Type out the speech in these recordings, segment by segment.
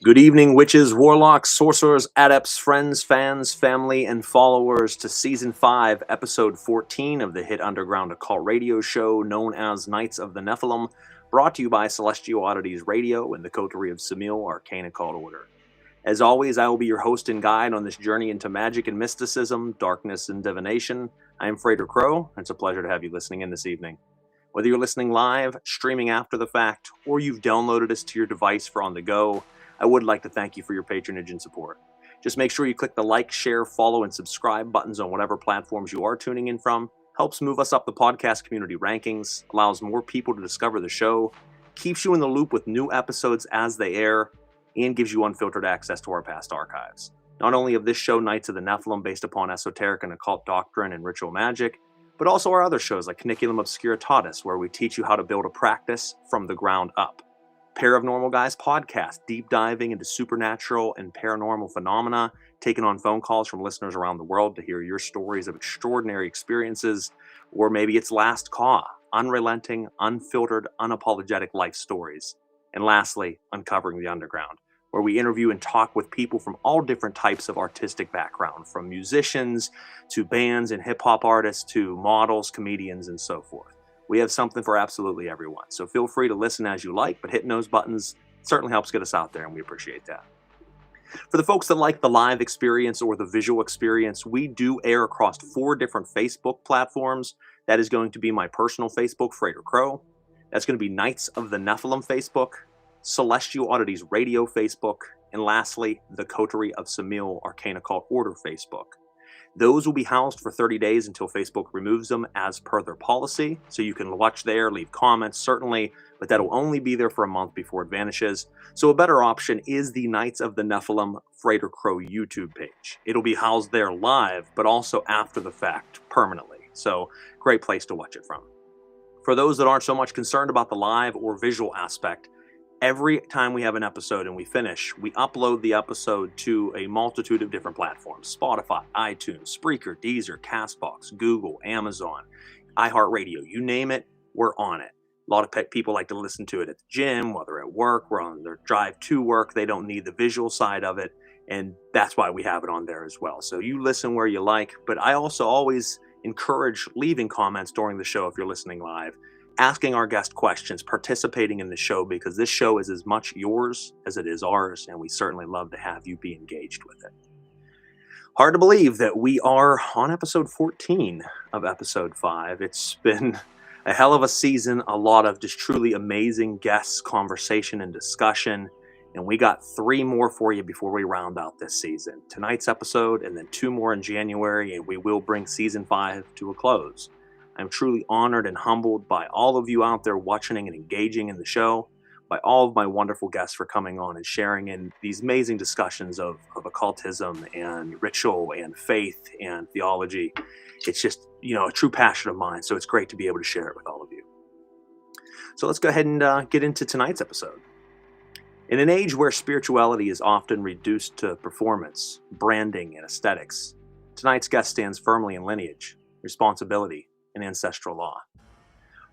Good evening, witches, warlocks, sorcerers, adepts, friends, fans, family, and followers to Season 5, Episode 14 of the hit underground occult radio show known as Knights of the Nephilim, brought to you by Celestial Oddities Radio and the Coterie of Samil, Arcane Occult Order. As always, I will be your host and guide on this journey into magic and mysticism, darkness and divination. I am Frater Crow, and it's a pleasure to have you listening in this evening. Whether you're listening live, streaming after the fact, or you've downloaded us to your device for on the go, I would like to thank you for your patronage and support. Just make sure you click the like, share, follow, and subscribe buttons on whatever platforms you are tuning in from. Helps move us up the podcast community rankings, allows more people to discover the show, keeps you in the loop with new episodes as they air, and gives you unfiltered access to our past archives. Not only of this show, Knights of the Nephilim, based upon Esoteric and Occult Doctrine and Ritual Magic, but also our other shows like Curriculum Obscuritatis, where we teach you how to build a practice from the ground up. Pair of Normal Guys podcast, deep diving into supernatural and paranormal phenomena, taking on phone calls from listeners around the world to hear your stories of extraordinary experiences, or maybe it's Last Call, unrelenting, unfiltered, unapologetic life stories. And lastly, Uncovering the Underground, where we interview and talk with people from all different types of artistic background, from musicians to bands and hip-hop artists to models, comedians, and so forth. We have something for absolutely everyone, so feel free to listen as you like, but hitting those buttons certainly helps get us out there, and we appreciate that. For the folks that like the live experience or the visual experience, we do air across 4 different Facebook platforms. That is going to be my personal Facebook, Frater Crow. That's going to be Knights of the Nephilim Facebook, Celestial Oddities Radio Facebook, and lastly, the Coterie of Samil Arcane Occult Order Facebook. Those will be housed for 30 days until Facebook removes them as per their policy. So you can watch there, leave comments, certainly, but that'll only be there for a month before it vanishes. So a better option is the Knights of the Nephilim Frater Crow YouTube page. It'll be housed there live, but also after the fact permanently. So great place to watch it from. For those that aren't so much concerned about the live or visual aspect, every time we have an episode and we finish, we upload the episode to a multitude of different platforms. Spotify, iTunes, Spreaker, Deezer, CastBox, Google, Amazon, iHeartRadio, you name it, we're on it. A lot of people like to listen to it at the gym, while they're at work, we're on their drive to work. They don't need the visual side of it, and that's why we have it on there as well. So you listen where you like, but I also always encourage leaving comments during the show if you're listening live, asking our guest questions, participating in the show, because this show is as much yours as it is ours, and we certainly love to have you be engaged with it. Hard to believe that we are on episode 14 of episode 5. It's been a hell of a season, a lot of just truly amazing guests, conversation, and discussion, and we got 3 more for you before we round out this season. Tonight's episode, and then 2 more in January, and we will bring season 5 to a close. I'm truly honored and humbled by all of you out there watching and engaging in the show, by all of my wonderful guests for coming on and sharing in these amazing discussions of occultism and ritual and faith and theology. It's just, a true passion of mine, so it's great to be able to share it with all of you. So let's go ahead and get into tonight's episode. In an age where spirituality is often reduced to performance, branding, and aesthetics, tonight's guest stands firmly in lineage, responsibility, and ancestral law.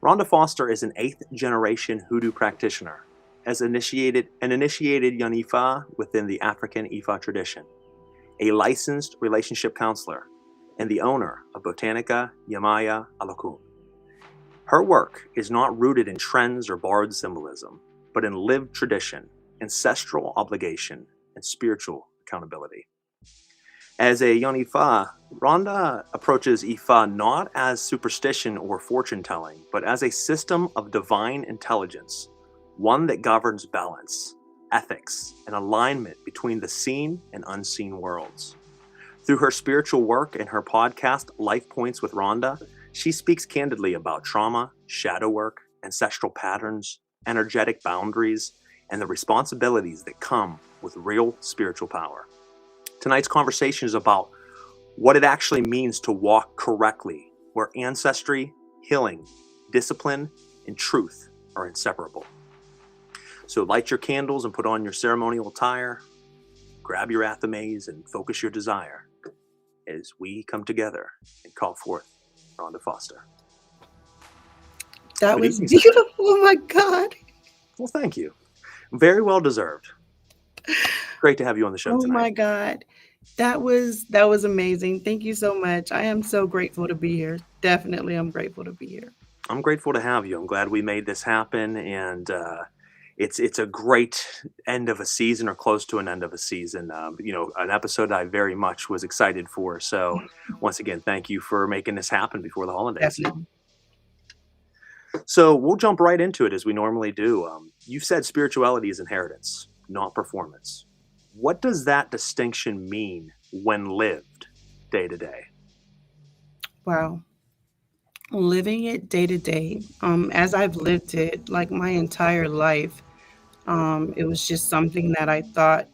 Ronda Foster is an 8th generation Hoodoo practitioner, an initiated Yanifa within the African Ifa tradition, a licensed relationship counselor, and the owner of Botanica Yamaya Alakun. Her work is not rooted in trends or borrowed symbolism, but in lived tradition, ancestral obligation, and spiritual accountability. As a Yanifa, Ronda approaches Ifa not as superstition or fortune-telling, but as a system of divine intelligence, one that governs balance, ethics, and alignment between the seen and unseen worlds. Through her spiritual work and her podcast, Life Points with Ronda, she speaks candidly about trauma, shadow work, ancestral patterns, energetic boundaries, and the responsibilities that come with real spiritual power. Tonight's conversation is about what it actually means to walk correctly, where ancestry, healing, discipline, and truth are inseparable. So light your candles and put on your ceremonial attire, grab your athames and focus your desire as we come together and call forth Ronda Foster. That was beautiful. Oh my God. Well, thank you. Very well deserved. Great to have you on the show Oh tonight. my God. That was amazing. Thank you so much. I am so grateful to be here. Definitely, I'm grateful to be here. I'm grateful to have you. I'm glad we made this happen, and it's a great end of a season or close to an end of a season. An episode I very much was excited for. So once again, thank you for making this happen before the holidays. Definitely. So we'll jump right into it as we normally do. You've said spirituality is inheritance, not performance. What does that distinction mean when lived day to day? Wow. Living it day to day, as I've lived it like my entire life, it was just something that I thought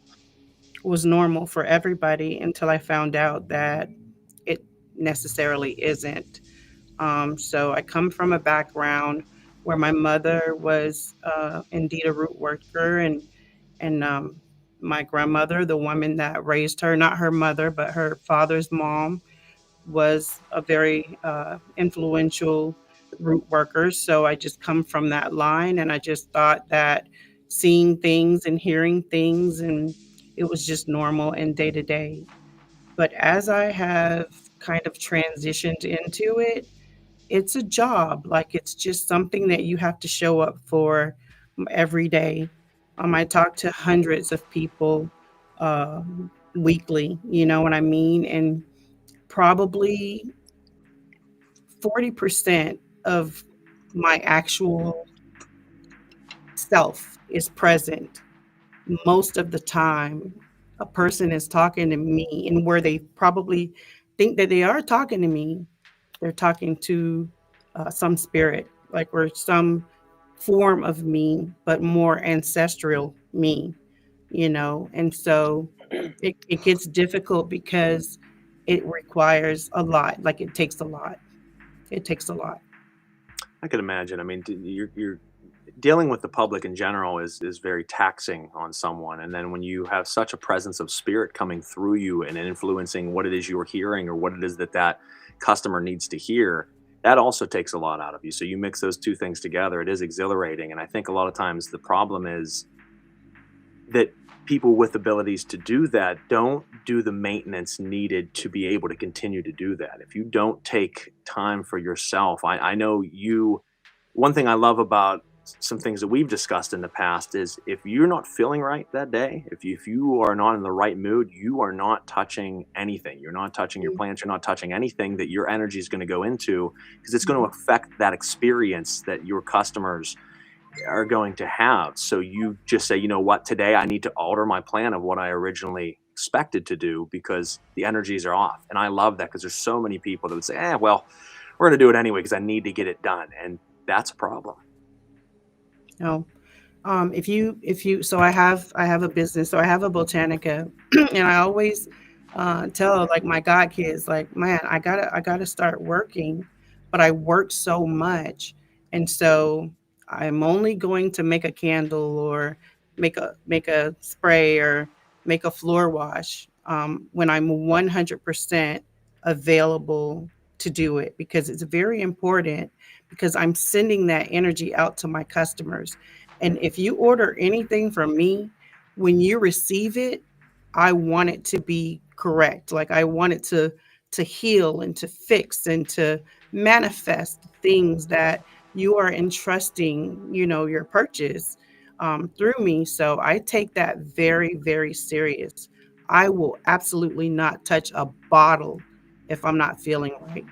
was normal for everybody until I found out that it necessarily isn't. So I come from a background where my mother was indeed a root worker, and my grandmother, the woman that raised her, not her mother, but her father's mom, was a very influential root worker. So I just come from that line, and I just thought that seeing things and hearing things, and it was just normal and day to day. But as I have kind of transitioned into it, it's a job. Like it's just something that you have to show up for every day. I talk to hundreds of people weekly, you know what I mean? And probably 40% of my actual self is present most of the time. A person is talking to me, and where they probably think that they are talking to me, they're talking to some spirit, like, or some form of me, but more ancestral me, you know. And so it gets difficult because it requires a lot. Like it takes a lot. It takes a lot. I could imagine. I mean, you're dealing with the public in general is very taxing on someone, and then when you have such a presence of spirit coming through you and influencing what it is you're hearing or what it is that customer needs to hear, that also takes a lot out of you. So you mix those two things together, it is exhilarating. And I think a lot of times the problem is that people with abilities to do that don't do the maintenance needed to be able to continue to do that. If you don't take time for yourself, I know you. One thing I love about some things that we've discussed in the past is if you're not feeling right that day, if you are not in the right mood, you are not touching anything. You're not touching your plants. You're not touching anything that your energy is going to go into, because it's going to affect that experience that your customers are going to have. So you just say, you know what, today I need to alter my plan of what I originally expected to do because the energies are off. And I love that because there's so many people that would say, well, we're going to do it anyway because I need to get it done. And that's a problem. No. If you so I have a business, so I have a botanica, and I always tell like my god kids, like, man, I gotta start working, but I work so much, and so I'm only going to make a candle or make a spray or make a floor wash when I'm 100% available to do it, because it's very important, because I'm sending that energy out to my customers. And if you order anything from me, when you receive it, I want it to be correct. Like I want it to heal and to fix and to manifest things that you are entrusting, your purchase through me. So I take that very, very serious. I will absolutely not touch a bottle if I'm not feeling right,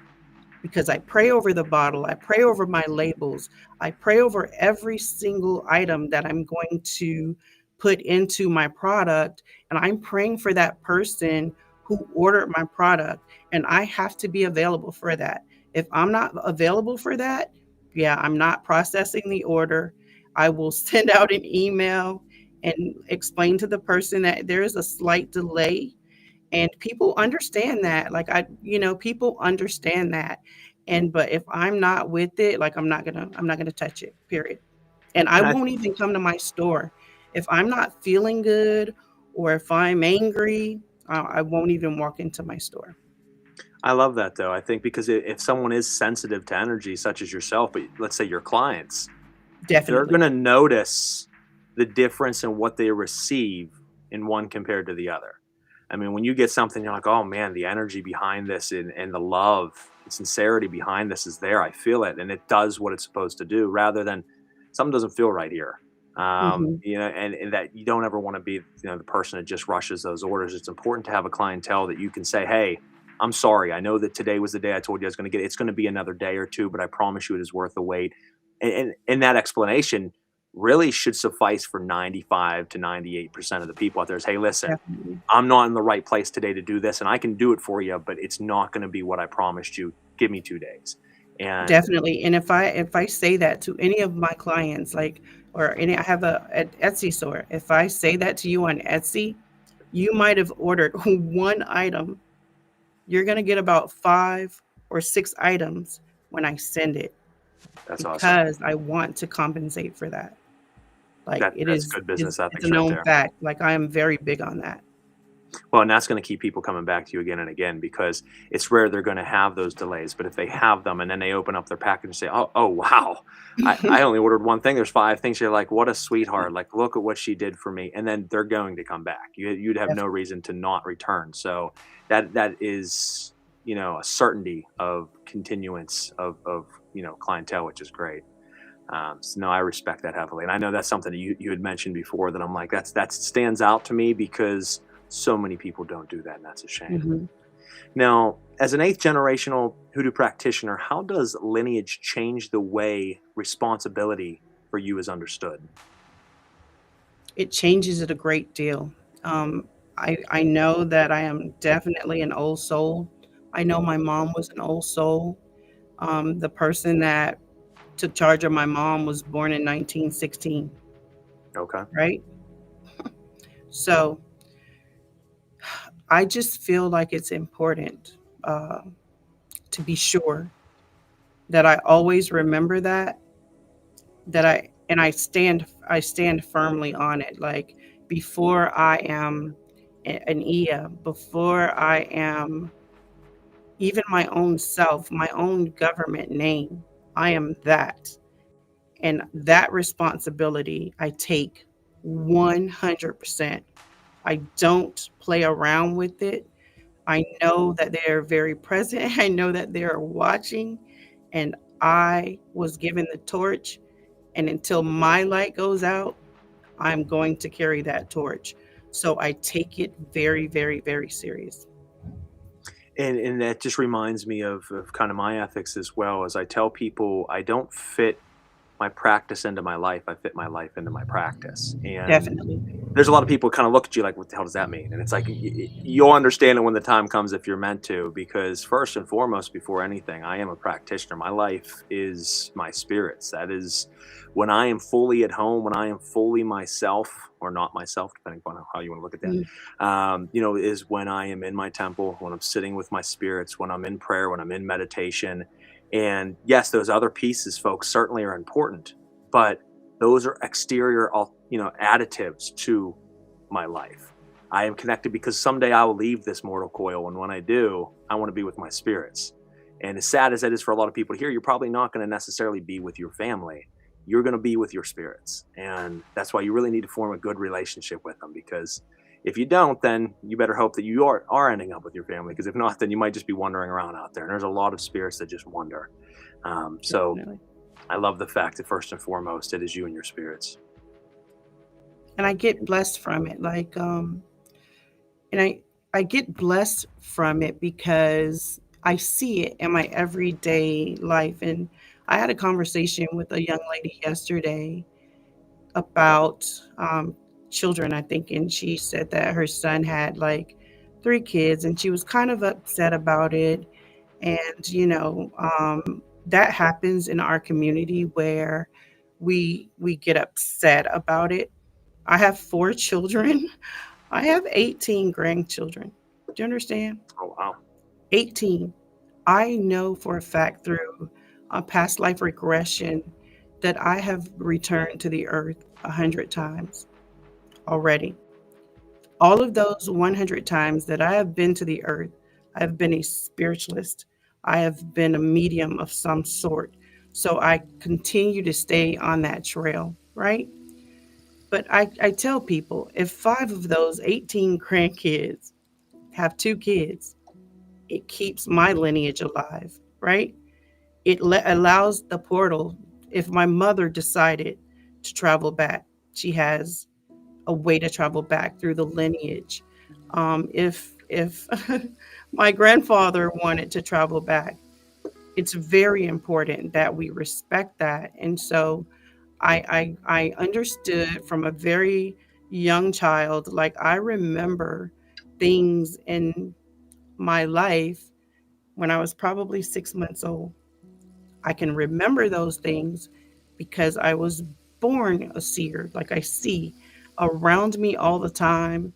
because I pray over the bottle, I pray over my labels, I pray over every single item that I'm going to put into my product. And I'm praying for that person who ordered my product. And I have to be available for that. If I'm not available for that, yeah, I'm not processing the order. I will send out an email and explain to the person that there is a slight delay, and people understand that. Like people understand that. And but if I'm not with it, like I'm not gonna touch it, period. And I And I won't even come to my store if I'm not feeling good, or if I'm angry. I won't even walk into my store. I love that though. I think because if someone is sensitive to energy, such as yourself, but let's say your clients, they're Definitely. going to notice the difference in what they receive in one compared to the other. I mean, when you get something, you're like, oh man, the energy behind this and the love, the sincerity behind this is there. I feel it, and it does what it's supposed to do, rather than something doesn't feel right here. Mhm. And that you don't ever want to be, the person that just rushes those orders. It's important to have a clientele that you can say, hey, I'm sorry. I know that today was the day I told you I was going to get it. It's going to be another day or two, but I promise you it is worth the wait. And that explanation really should suffice for 95 to 98% of the people out there is, hey, listen, Definitely. I'm not in the right place today to do this, and I can do it for you, but it's not going to be what I promised you. Give me 2 days. And Definitely. And if I say that to any of my clients, like, or any, I have an Etsy store. If I say that to you on Etsy, you might have ordered one item. You're gonna get about 5 or 6 items when I send it, that's awesome. because I want to compensate for that. Like, That's good business it's a ethics right known there. fact. Like, I am very big on that. Well, and that's going to keep people coming back to you again and again, because it's rare they're going to have those delays. But if they have them and then they open up their package and say, oh wow, I only ordered one thing. There's 5 things. You're like, what a sweetheart. Like, look at what she did for me. And then they're going to come back. You'd have no reason to not return. So that is, a certainty of continuance of clientele, which is great. So no, I respect that heavily. And I know that's something that you had mentioned before that I'm like, that stands out to me, because so many people don't do that, and that's a shame. Mhm. Now, as an 8th generational Hoodoo practitioner, how does lineage change the way responsibility for you is understood? It changes it a great deal. Um, I know that I am definitely an old soul. I know my mom was an old soul. The person that took charge of my mom was born in 1916, Okay. right? So I just feel like it's important, to be sure that I always remember that I stand firmly on it. Like, before I am an Ia, before I am even my own self, my own government name, I am that. And that responsibility I take 100%. I don't play around with it. I know that they are very present. I know that they are watching, and I was given the torch. And until my light goes out, I'm going to carry that torch. So I take it very, very, very serious. And that just reminds me of kind of my ethics as well. As I tell people, I don't fit my practice into my life. I fit my life into my practice. And Definitely. there's a lot of people kind of look at you like, what the hell does that mean? And it's like, you'll understand it when the time comes, if you're meant to, because first and foremost, before anything, I am a practitioner. My life is my spirits. That is when I am fully at home, when I am fully myself, or not myself, depending on how you want to look at Mm. that, is when I am in my temple, when I'm sitting with my spirits, when I'm in prayer, when I'm in meditation. And yes, those other pieces, folks, certainly are important, but those are exterior, additives to my life. I am connected because someday I will leave this mortal coil, and when I do, I want to be with my spirits. And as sad as that is for a lot of people to hear, you're probably not going to necessarily be with your family. You're going to be with your spirits, and that's why you really need to form a good relationship with them. Because if you don't, then you better hope that you are ending up with your family. Because if not, then you might just be wandering around out there. And there's a lot of spirits that just wander. So Definitely. I love the fact that first and foremost, it is you and your spirits. And I get blessed from it. Like, and I get blessed from it because I see it in my everyday life. And I had a conversation with a young lady yesterday about children, I think, and she said that her son had like 3 kids, and she was kind of upset about it. And that happens in our community where we get upset about it. I have 4 children. I have 18 grandchildren. Do you understand? Oh, wow. 18. I know for a fact through past life regression that I have returned to the earth 100 times already. All of those 100 times that I have been to the earth, I have been a spiritualist. I have been a medium of some sort. So I continue to stay on that trail, right? But I tell people, if 5 of those 18 grandkids have 2 kids, it keeps my lineage alive, right? Allows the portal. If my mother decided to travel back, she has a way to travel back through the lineage. If my grandfather wanted to travel back, it's very important that we respect that. And so I understood from a very young child. Like, I remember things in my life when I was probably 6 months old. I can remember those things because I was born a seer. Like, I see around me all the time.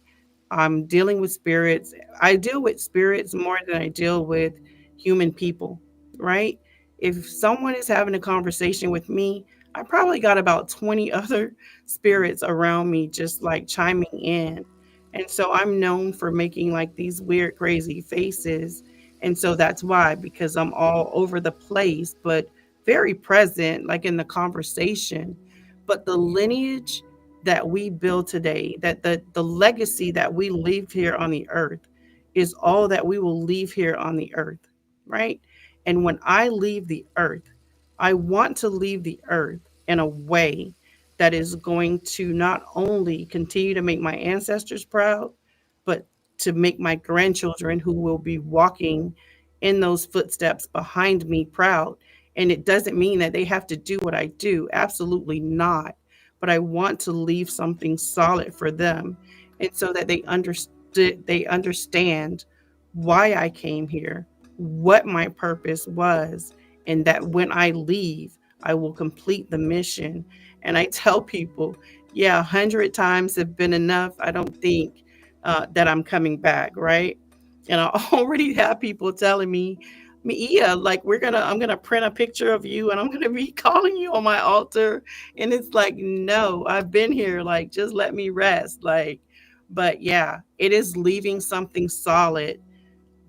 I'm dealing with spirits. I deal with spirits more than I deal with human people, right? If someone is having a conversation with me, I probably got about 20 other spirits around me just like chiming in. And so I'm known for making like these weird, crazy faces. And so that's why, because I'm all over the place, but very present, like in the conversation. But the lineage that we build today, that the legacy that we leave here on the earth is all that we will leave here on the earth, right? And when I leave the earth, I want to leave the earth in a way that is going to not only continue to make my ancestors proud, but to make my grandchildren who will be walking in those footsteps behind me proud. And it doesn't mean that they have to do what I do. Absolutely not. But I want to leave something solid for them. And so that they understand why I came here, what my purpose was, and that when I leave, I will complete the mission. And I tell people, yeah, 100 times have been enough. I don't think that I'm coming back, right? And I already have people telling me, Mia, like, I'm gonna print a picture of you and I'm gonna be calling you on my altar. And it's like, no, I've been here. Like, just let me rest. Like, but yeah, it is leaving something solid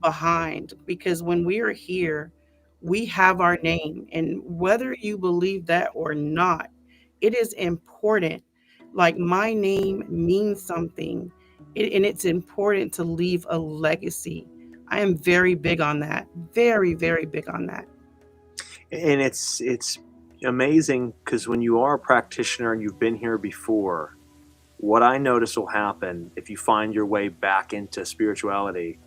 behind, because when we are here, we have our name. And whether you believe that or not, it is important. Like, my name means something, and it's important to leave a legacy. I am very big on that. Very, very big on that. And it's amazing because when you are a practitioner and you've been here before, what I notice will happen if you find your way back into spirituality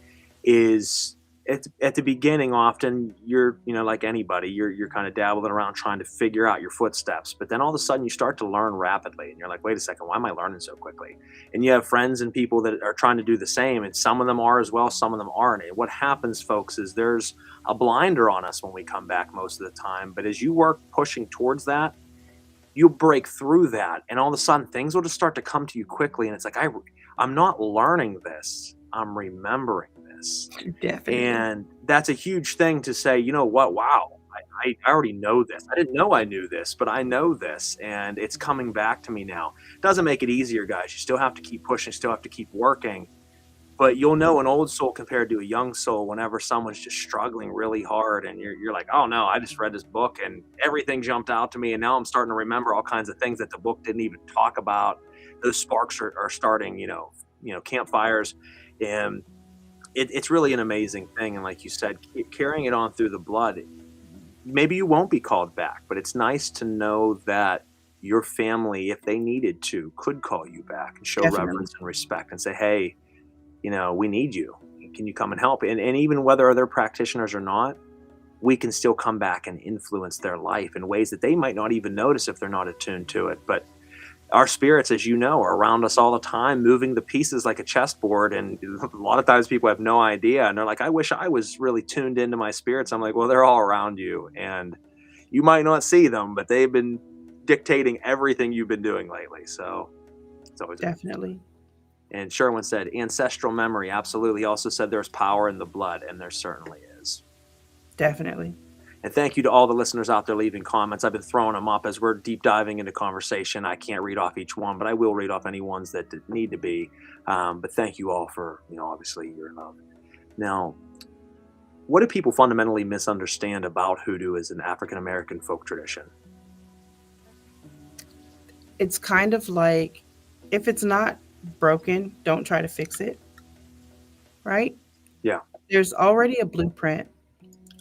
is at the beginning, often you're, like anybody, you're kind of dabbling around trying to figure out your footsteps, but then all of a sudden you start to learn rapidly and you're like, wait a second, why am I learning so quickly? And you have friends and people that are trying to do the same, and some of them are as well, some of them aren't. And what happens, folks, is there's a blinder on us when we come back most of the time, but as you work pushing towards that, you'll break through that, and all of a sudden things will just start to come to you quickly. And it's like, I'm not learning this, I'm remembering this. Definitely. And that's a huge thing to say, you know what, wow, I already know this. I didn't know I knew this, but I know this, and it's coming back to me now. Doesn't make it easier, guys. You still have to keep pushing, still have to keep working. But you'll know an old soul compared to a young soul whenever someone's just struggling really hard, and you're like, oh no, I just read this book and everything jumped out to me, and now I'm starting to remember all kinds of things that the book didn't even talk about. Those sparks are starting, campfires, and it's really an amazing thing. And like you said, carrying it on through the blood, maybe you won't be called back, but it's nice to know that your family, if they needed to, could call you back and show Definitely. reverence and respect and say, hey, we need you. Can you come and help? And even whether they're practitioners or not, we can still come back and influence their life in ways that they might not even notice if they're not attuned to it. But our spirits, as you know, are around us all the time, moving the pieces like a chessboard. And a lot of times people have no idea. And they're like, I wish I was really tuned into my spirits. I'm like, well, they're all around you. And you might not see them, but they've been dictating everything you've been doing lately. So it's always Definitely. And Sherwin said, ancestral memory. Absolutely. He also said there's power in the blood, and there certainly is. Definitely. And thank you to all the listeners out there leaving comments. I've been throwing them up as we're deep diving into conversation. I can't read off each one, but I will read off any ones that need to be. But thank you all for, obviously your love. Now, what do people fundamentally misunderstand about Hoodoo as an African-American folk tradition? It's kind of like if it's not broken, don't try to fix it, right? Yeah. There's already a blueprint.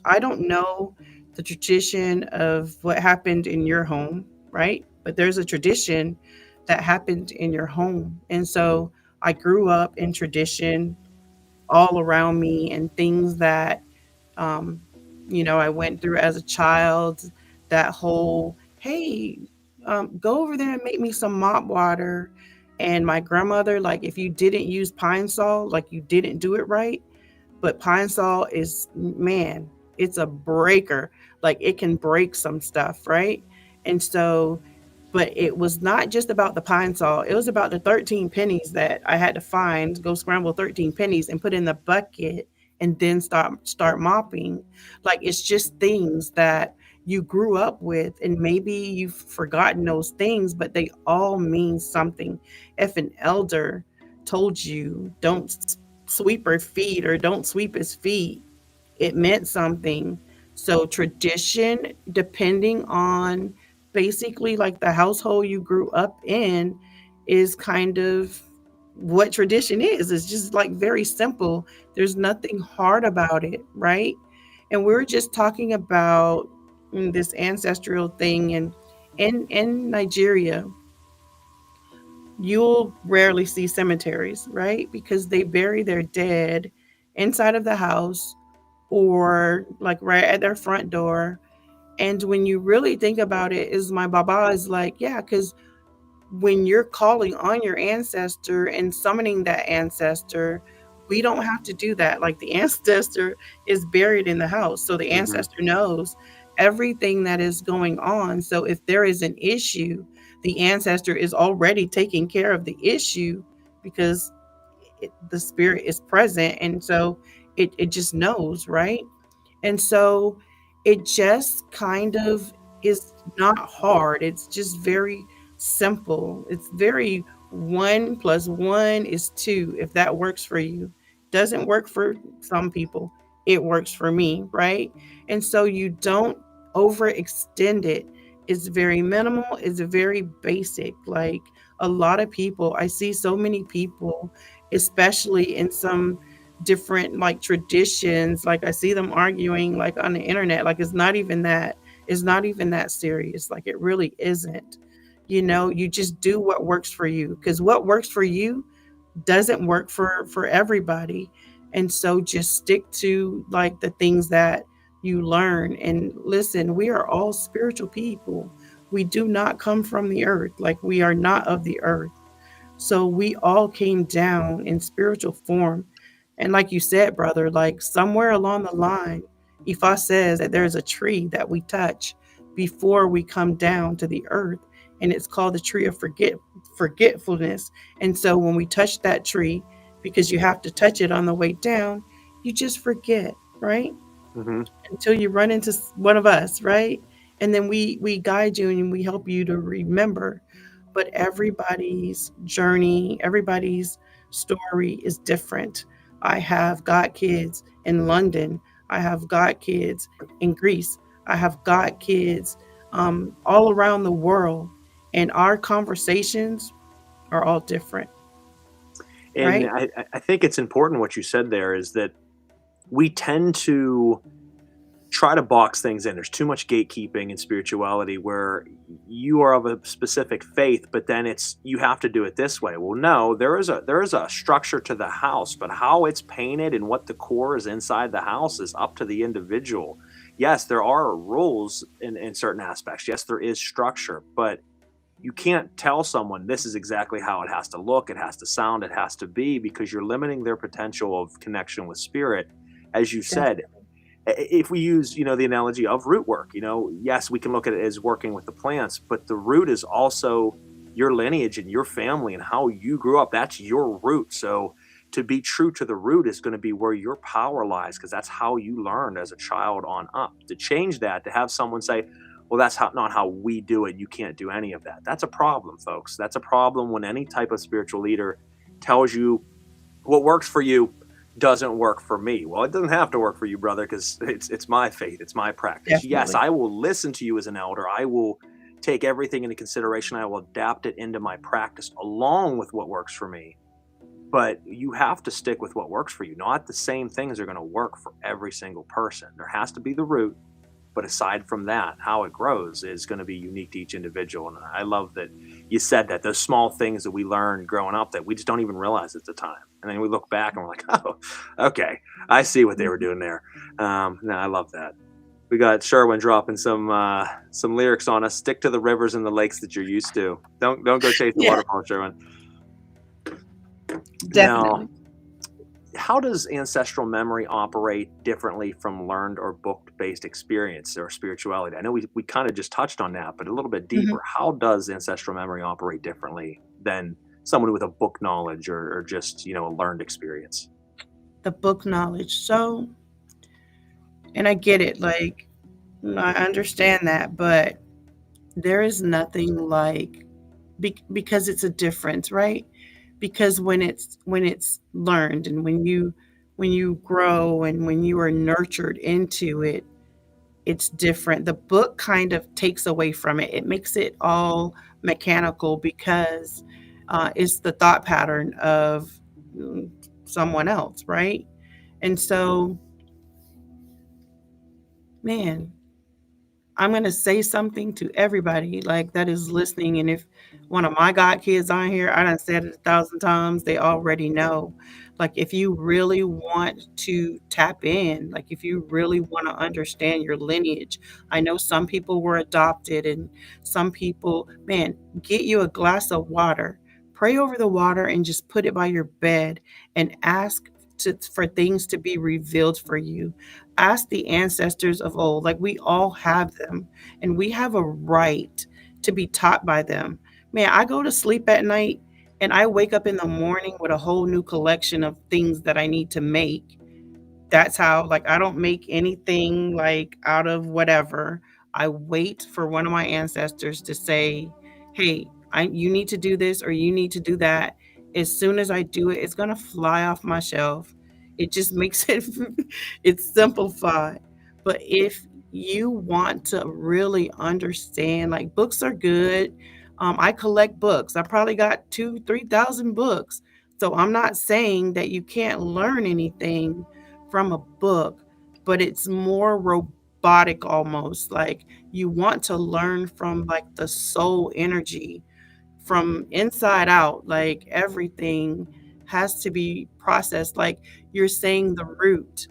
I don't know the tradition of what happened in your home, right? But there's a tradition that happened in your home. And so I grew up in tradition all around me and things that, um, I went through as a child. That whole, hey, go over there and make me some mop water. And my grandmother, like, if you didn't use pine sol, like you didn't do it right. But pine sol is, man, it's a breaker. Like it can break some stuff, right? And so, but it was not just about the pine sol. It was about the 13 pennies that I had to find, go scramble 13 pennies and put in the bucket and then start mopping. Like it's just things that you grew up with and maybe you've forgotten those things, but they all mean something. If an elder told you don't sweep her feet or don't sweep his feet, it meant something. So tradition, depending on basically like the household you grew up in, is kind of what tradition is. It's just like very simple. There's nothing hard about it, right? And we're just talking about this ancestral thing, and in Nigeria, you'll rarely see cemeteries, right? Because they bury their dead inside of the house or like right at their front door. And when you really think about it, is my baba is like, yeah, because when you're calling on your ancestor and summoning that ancestor, we don't have to do that. Like the ancestor is buried in the house. So the ancestor knows everything that is going on. So if there is an issue, the ancestor is already taking care of the issue because the spirit is present. And so it just knows, right? And so it just kind of is not hard. It's just very simple. It's very 1 + 1 is 2. If that works for you, doesn't work for some people, it works for me, right? And so you don't overextend it. It's very minimal, it's very basic. Like a lot of people, I see so many people, especially in some different like traditions, like I see them arguing like on the internet, like it's not even that serious, like it really isn't. You just do what works for you, because what works for you doesn't work for everybody. And so just stick to like the things that you learn. And listen, we are all spiritual people. We do not come from the earth. Like we are not of the earth. So we all came down in spiritual form. And like you said, brother, like somewhere along the line, Ifa says that there's a tree that we touch before we come down to the earth. And it's called the tree of forgetfulness. And so when we touch that tree, because you have to touch it on the way down, you just forget, right? Until you run into one of us, right? And then we guide you and we help you to remember. But everybody's journey, everybody's story is different. I have got kids in London. I have got kids in Greece. I have got kids all around the world. And our conversations are all different. And Right? I think it's important what you said there is that we tend to try to box things in. There's too much gatekeeping in spirituality where you are of a specific faith, but then it's you have to do it this way. Well, no, there is a structure to the house, but how it's painted and what the core is inside the house is up to the individual. Yes, there are rules in certain aspects. Yes, there is structure, but you can't tell someone this is exactly how it has to look, it has to sound, it has to be, because you're limiting their potential of connection with spirit. As you said, if we use, the analogy of root work, yes, we can look at it as working with the plants, but the root is also your lineage and your family and how you grew up. That's your root. So to be true to the root is going to be where your power lies, because that's how you learned as a child on up. To change that, to have someone say, well, that's not how we do it, you can't do any of that. That's a problem, folks. That's a problem when any type of spiritual leader tells you what works for you doesn't work for me. Well, it doesn't have to work for you, brother, because it's my faith, it's my practice. Definitely. Yes, I will listen to you as an elder. I will take everything into consideration. I will adapt it into my practice along with what works for me. But you have to stick with what works for you. Not the same things are going to work for every single person. There has to be the root, but aside from that, how it grows is going to be unique to each individual. And I love that you said that, those small things that we learned growing up that we just don't even realize at the time. And then we look back and we're like, oh, okay, I see what they were doing there. No, I love that. We got Sherwin dropping some lyrics on us. Stick to the rivers and the lakes that you're used to. Don't go chase the waterfall, Sherwin. Definitely. Now, how does ancestral memory operate differently from learned or book-based experience or spirituality? I know we kind of just touched on that, but a little bit deeper. How does ancestral memory operate differently than someone with a book knowledge or just, a learned experience? The book knowledge. So, and I get it, like, I understand that, but there is nothing like, because it's a difference, right? Because when it's learned, and when you grow and when you are nurtured into it, it's different. The book kind of takes away from it. It makes it all mechanical because it's the thought pattern of someone else, right? And so, man, I'm going to say something to everybody like that is listening. And if one of my God kids on here, I done said it 1,000 times, they already know. Like, if you really want to tap in, like if you really want to understand your lineage, I know some people were adopted and some people, man, get you a glass of water, pray over the water and just put it by your bed and ask for things to be revealed for you. Ask the ancestors of old. Like, we all have them, and we have a right to be taught by them. Man, I go to sleep at night and I wake up in the morning with a whole new collection of things that I need to make. That's how, like, I don't make anything like out of whatever. I wait for one of my ancestors to say, hey, you need to do this or you need to do that. As soon as I do it, it's going to fly off my shelf. It just makes it, it's simplified. But if you want to really understand, like, books are good. I collect books. I probably got 3,000 books. So I'm not saying that you can't learn anything from a book, but it's more robotic almost. Like, you want to learn from like the soul energy from inside out. Like, everything has to be processed. Like, you're saying the root.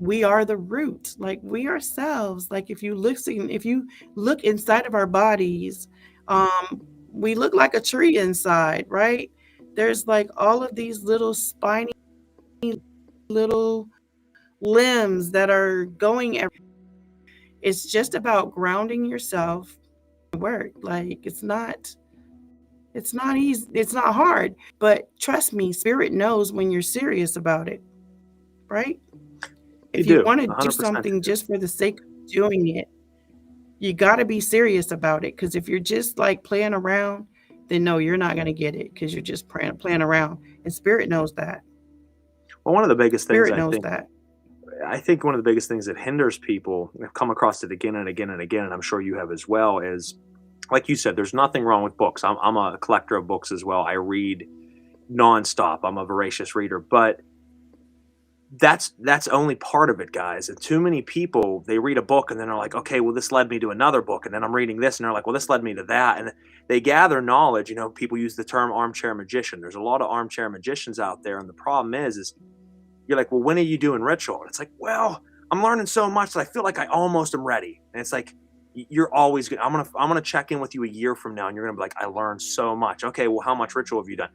We are the root. Like, we ourselves. Like, if you look inside of our bodies, we look like a tree inside, right? There's like all of these little spiny little limbs that are going everywhere. It's just about grounding yourself. Work, like, it's not easy, it's not hard, but trust me, spirit knows when you're serious about it, right? If you want to do 100%. something just for the sake of doing it, you got to be serious about it. Because if you're just like playing around, then no, you're not going to get it, because you're just playing around, and spirit knows that. Well, one of the biggest things Spirit knows that. I think one of the biggest things that hinders people, I've come across it again and again and again, and I'm sure you have as well, is, like you said, there's nothing wrong with books. I'm a collector of books as well. I read nonstop. I'm a voracious reader, but that's only part of it, guys. And too many people, they read a book and then they're like, okay, well, this led me to another book, and then I'm reading this and they're like, well, this led me to that. And they gather knowledge. People use the term armchair magician. There's a lot of armchair magicians out there, and the problem is you're like, well, when are you doing ritual? And it's like, well, I'm learning so much that I feel like I almost am ready. And it's like, you're always good. I'm gonna check in with you a year from now, and you're gonna be like, I learned so much. Okay, well, how much ritual have you done?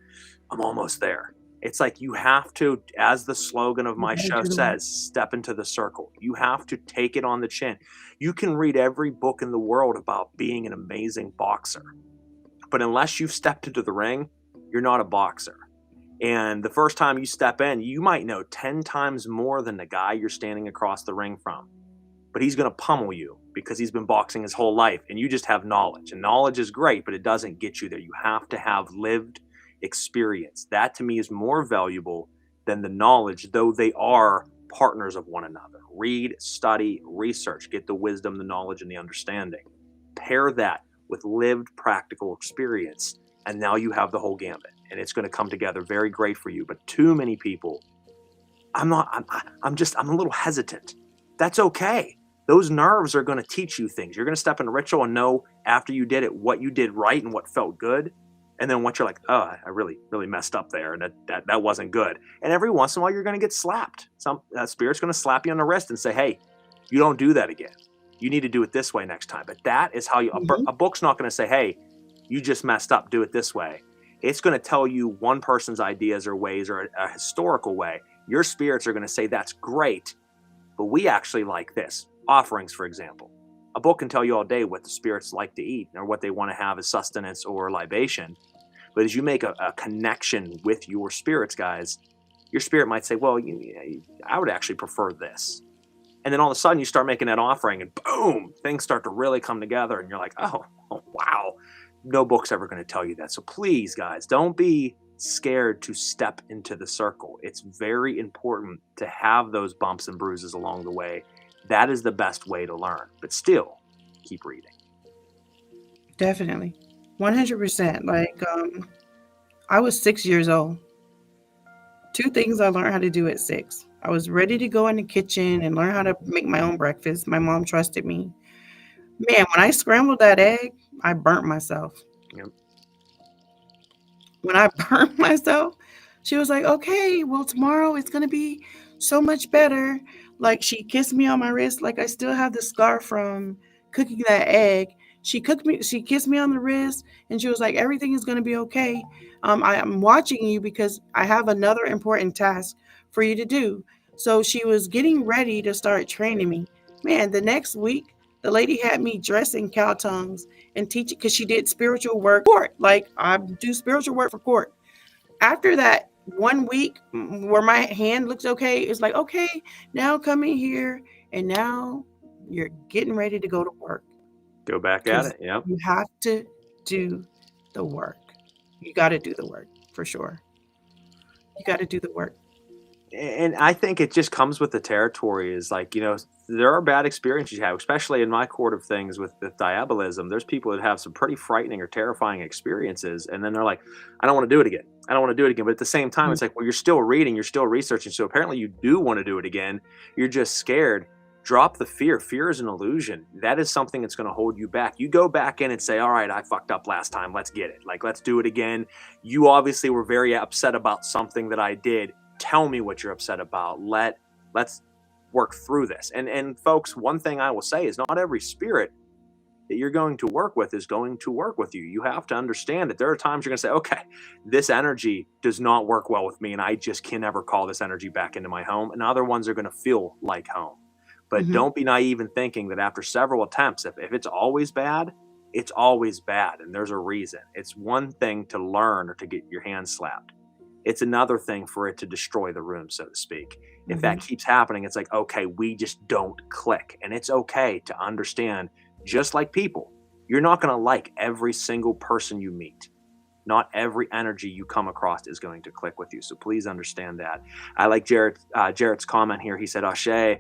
I'm almost there. It's like, you have to, as the slogan of my show says, step into the circle. You have to take it on the chin. You can read every book in the world about being an amazing boxer, but unless you've stepped into the ring, you're not a boxer. And the first time you step in, you might know 10 times more than the guy you're standing across the ring from. But he's going to pummel you because he's been boxing his whole life, and you just have knowledge. And knowledge is great, but it doesn't get you there. You have to have lived experience. That, to me, is more valuable than the knowledge, though they are partners of one another. Read, study, research, get the wisdom, the knowledge, and the understanding. Pair that with lived practical experience. And now you have the whole gambit, and it's going to come together very great for you. But too many people, I'm a little hesitant. That's okay. Those nerves are going to teach you things. You're going to step in a ritual and know after you did it what you did right and what felt good. And then once you're like, oh, I really, really messed up there, and that wasn't good. And every once in a while, you're going to get slapped. Some spirit's going to slap you on the wrist and say, hey, you don't do that again. You need to do it this way next time. But that is how a book's not going to say, hey, you just messed up, do it this way. It's going to tell you one person's ideas or ways or a historical way. Your spirits are going to say, that's great, but we actually like this. Offerings, for example. A book can tell you all day what the spirits like to eat or what they want to have as sustenance or libation. But as you make a connection with your spirits, guys, your spirit might say, well, I would actually prefer this. And then all of a sudden you start making that offering and boom, things start to really come together. And you're like, oh wow, no book's ever going to tell you that. So please, guys, don't be scared to step into the circle. It's very important to have those bumps and bruises along the way. That is the best way to learn. But still, keep reading. Definitely. 100%. Like, I was 6 years old. 2 things I learned how to do at 6. I was ready to go in the kitchen and learn how to make my own breakfast. My mom trusted me. Man, when I scrambled that egg, I burnt myself. Yep. When I burnt myself, she was like, okay, well, tomorrow it's going to be so much better. Like, she kissed me on my wrist. Like, I still have the scar from cooking that egg. She kissed me on the wrist, and she was like, everything is going to be okay. I am watching you because I have another important task for you to do. So she was getting ready to start training me. Man, the next week, the lady had me dress in cow tongues and teach it because she did spiritual work for court. Like, I do spiritual work for court. After that 1 week where my hand looks okay, it's like, okay, now come in here, and now you're getting ready to go to work. Go back at it. Yep. You have to do the work. You got to do the work for sure. You got to do the work. And I think it just comes with the territory. Is like, there are bad experiences you have, especially in my court of things with diabolism. There's people that have some pretty frightening or terrifying experiences, and then they're like, I don't want to do it again. I don't want to do it again. But at the same time, it's like, well, you're still reading, you're still researching. So apparently you do want to do it again. You're just scared. Drop the fear. Fear is an illusion. That is something that's going to hold you back. You go back in and say, all right, I fucked up last time. Let's get it. Like, let's do it again. You obviously were very upset about something that I did. Tell me what you're upset about. Let's work through this. And folks, one thing I will say is not every spirit that you're going to work with is going to work with you. You have to understand that there are times you're going to say, okay, this energy does not work well with me, and I just can never call this energy back into my home. And other ones are going to feel like home. But don't be naive in thinking that after several attempts, if it's always bad, it's always bad. And there's a reason. It's one thing to learn or to get your hand slapped. It's another thing for it to destroy the room, so to speak. If that keeps happening, it's like, okay, we just don't click. And it's okay to understand, just like people, you're not going to like every single person you meet. Not every energy you come across is going to click with you. So please understand that. I like Jarrett's comment here. He said, Ashe,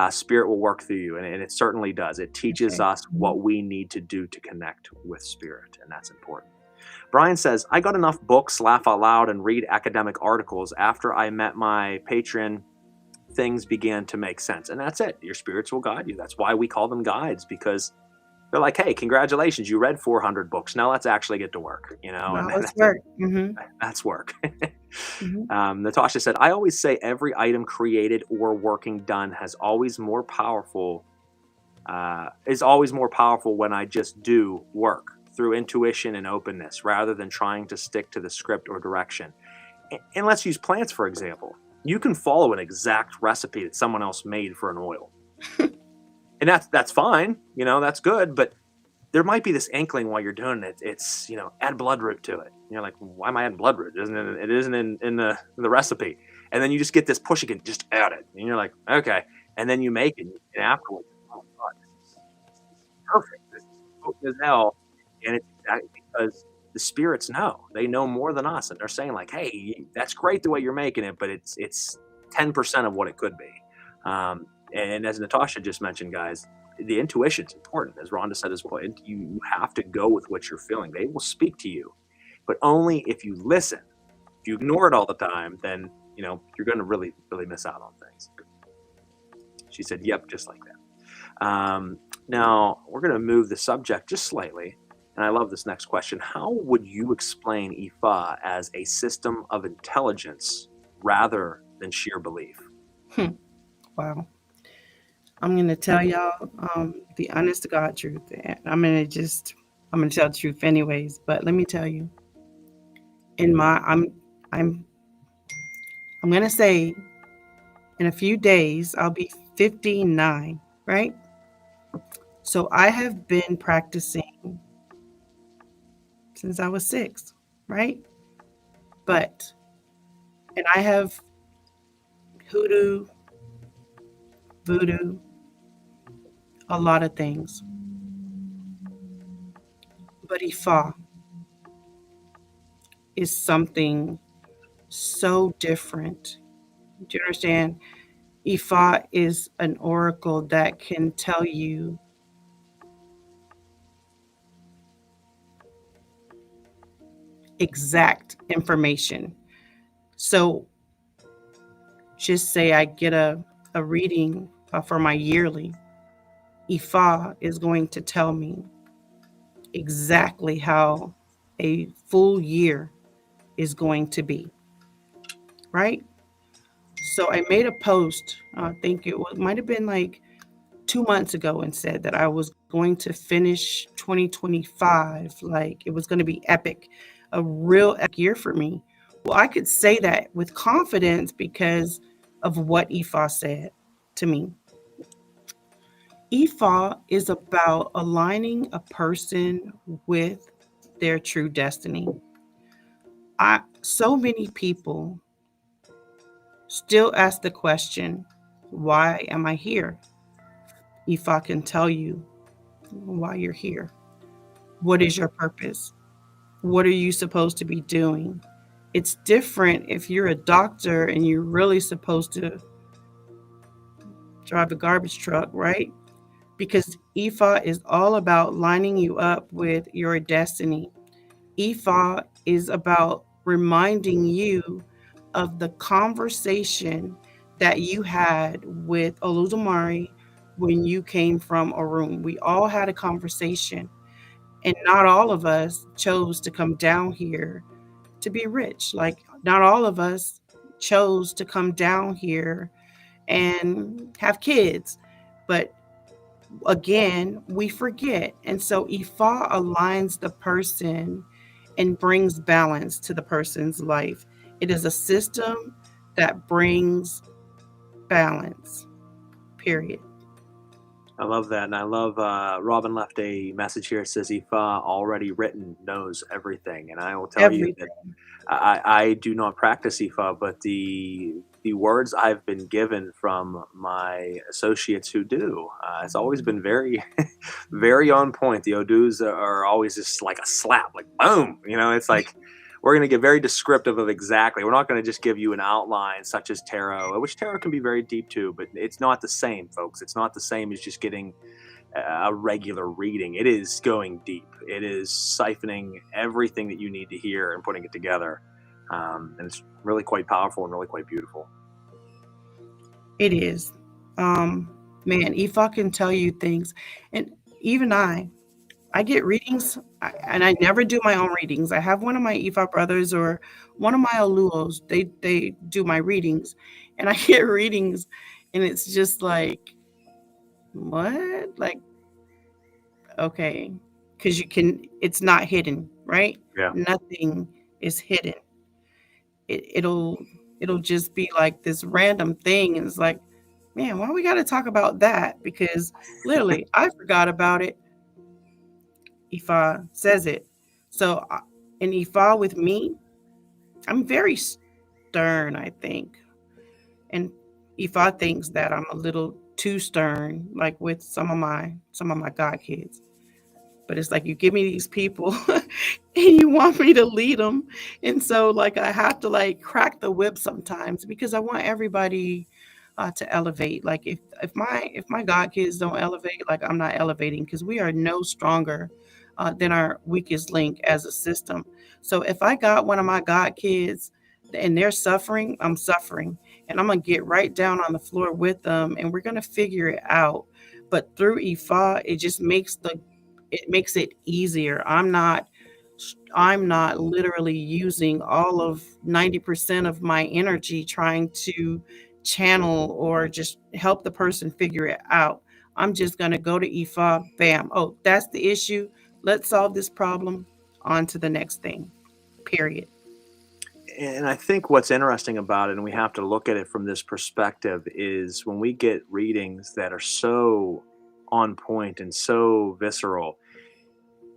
spirit will work through you. And it certainly does. It teaches us what we need to do to connect with spirit. And that's important. Brian says, I got enough books, laugh out loud, and read academic articles. After I met my patron, things began to make sense. And that's it. Your spirits will guide you. That's why we call them guides, because they're like, hey, congratulations, you read 400 books. Now let's actually get to work, Now let's work. That's work. Natasha said, I always say every item created or working done is always more powerful when I just do work through intuition and openness rather than trying to stick to the script or direction. And let's use plants, for example. You can follow an exact recipe that someone else made for an oil. And that's fine, that's good, but there might be this inkling while you're doing it. It's, add bloodroot to it. You're like, why am I adding bloodroot? It isn't in the recipe. And then you just get this push again, just add it. And you're like, okay. And then you make it, and afterwards, oh God, this is perfect. This is potent as hell. And it's exactly because the spirits know. They know more than us. And they're saying like, hey, that's great the way you're making it, but it's 10% of what it could be. And as Natasha just mentioned, guys, the intuition's important, as Rhonda said as well. You have to go with what you're feeling. They will speak to you, but only if you listen. If you ignore it all the time, then you're going to really, really miss out on things. She said, "Yep, just like that." Now we're going to move the subject just slightly, and I love this next question. How would you explain Ifa as a system of intelligence rather than sheer belief? Wow. I'm going to tell y'all the honest to God truth. And I'm going to tell the truth anyways, but let me tell you, I'm going to say in a few days, I'll be 59, right? So I have been practicing since I was 6, right? And I have hoodoo, voodoo, a lot of things. But Ifa is something so different. Do you understand? Ifa is an oracle that can tell you exact information. So just say I get a reading for my yearly. Ifa is going to tell me exactly how a full year is going to be, right? So I made a post, I think it might have been like 2 months ago, and said that I was going to finish 2025 like it was going to be epic, a real epic year for me. Well, I could say that with confidence because of what Ifa said to me. Ifa is about aligning a person with their true destiny. So many people still ask the question, why am I here? Ifa can tell you why you're here. What is your purpose? What are you supposed to be doing? It's different if you're a doctor and you're really supposed to drive a garbage truck, right? Because Ifa is all about lining you up with your destiny. Ifa is about reminding you of the conversation that you had with Oludumare when you came from a room. We all had a conversation, and not all of us chose to come down here to be rich. Like, not all of us chose to come down here and have kids. But again, we forget. And so Ifa aligns the person and brings balance to the person's life. It is a system that brings balance, period. I love that. And I love Robin left a message here. It says, Ifa already written knows everything. And I will tell you that I do not practice Ifa, but the words I've been given from my associates who do, it's always been very, very on point. The Odus are always just like a slap, like boom. It's like, we're going to get very descriptive of exactly. We're not going to just give you an outline such as tarot, which tarot can be very deep too, but it's not the same, folks. It's not the same as just getting a regular reading. It is going deep. It is siphoning everything that you need to hear and putting it together. And it's really quite powerful and really quite beautiful. It is. Man, Ifa can tell you things. And even I get readings, and I never do my own readings. I have one of my Ifa brothers or one of my Oluos. They do my readings, and I get readings, and it's just like, what? Like, okay, because it's not hidden, right? Yeah. Nothing is hidden. It'll just be like this random thing, and it's like, man, why we got to talk about that? Because literally, I forgot about it. Ifa says it. So, in Ifa with me, I'm very stern, I think. And Ifa thinks that I'm a little too stern, like with some of my god kids. But it's like, you give me these people and you want me to lead them. And so like I have to like crack the whip sometimes because I want everybody to elevate. Like if my God kids don't elevate, like I'm not elevating, because we are no stronger than our weakest link as a system. So if I got one of my God kids and they're suffering, I'm suffering, and I'm gonna get right down on the floor with them, and we're gonna figure it out. But through Ifa, it makes it easier. I'm not literally using all of 90% of my energy trying to channel or just help the person figure it out. I'm just going to go to Ifa, bam. Oh, that's the issue. Let's solve this problem. On to the next thing. Period. And I think what's interesting about it, and we have to look at it from this perspective, is when we get readings that are so on point and so visceral,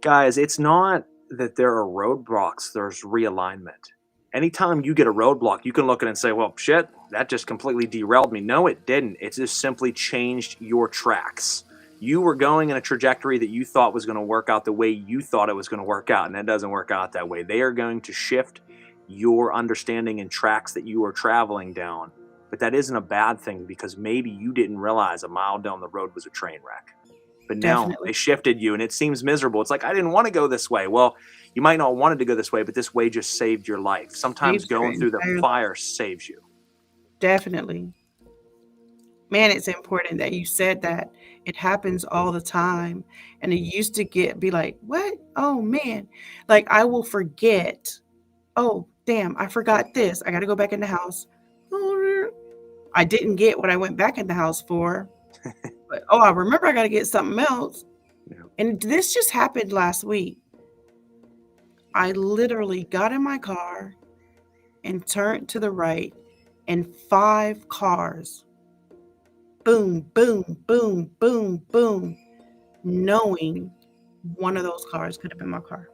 guys, it's not that there are roadblocks, there's realignment. Anytime you get a roadblock, you can look at it and say, well, shit, that just completely derailed me. No, it didn't. It just simply changed your tracks. You were going in a trajectory that you thought was going to work out the way you thought it was going to work out, and it doesn't work out that way. They are going to shift your understanding and tracks that you are traveling down. But that isn't a bad thing, because maybe you didn't realize a mile down the road was a train wreck. But now Definitely. they shifted you and it seems miserable. It's like, I didn't want to go this way. Well, you might not wanted to go this way, but this way just saved your life. Sometimes Saves your going through the entire fire saves you. Definitely. Man, it's important that you said that. It happens all the time. And it used to be like, what? Oh man. Like I will forget. Oh, damn, I forgot this. I got to go back in the house. I didn't get what I went back in the house for. But oh, I remember I got to get something else. Yeah. And this just happened last week. I literally got in my car and turned to the right, and 5 cars, boom, boom, boom, boom, boom, knowing one of those cars could have been my car.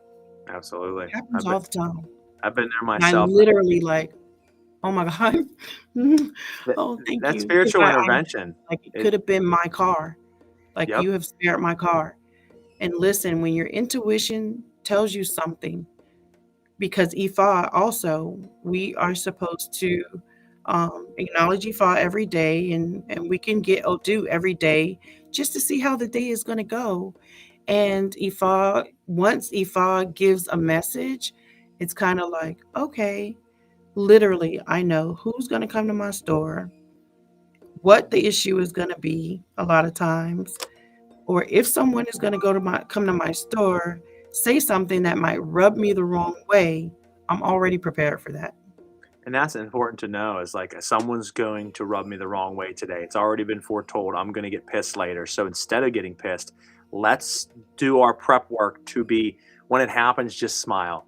Absolutely. It happens all the time. I've been there And I myself. literally like, oh my God. Oh, thank That's you. spiritual I intervention. like it could have been my car. Like Yep. you have spared my car. And listen, when your intuition tells you something, because Ifa also, we are supposed to acknowledge Ifa every day, and we can get Odu every day just to see how the day is going to go. And once Ifa gives a message, it's kind of like, okay, literally, I know who's going to come to my store, what the issue is going to be a lot of times, or if someone is going to come to my store, say something that might rub me the wrong way, I'm already prepared for that. And that's important to know, is like, someone's going to rub me the wrong way today. It's already been foretold. I'm going to get pissed later. So instead of getting pissed, let's do our prep work to be, when it happens, just smile.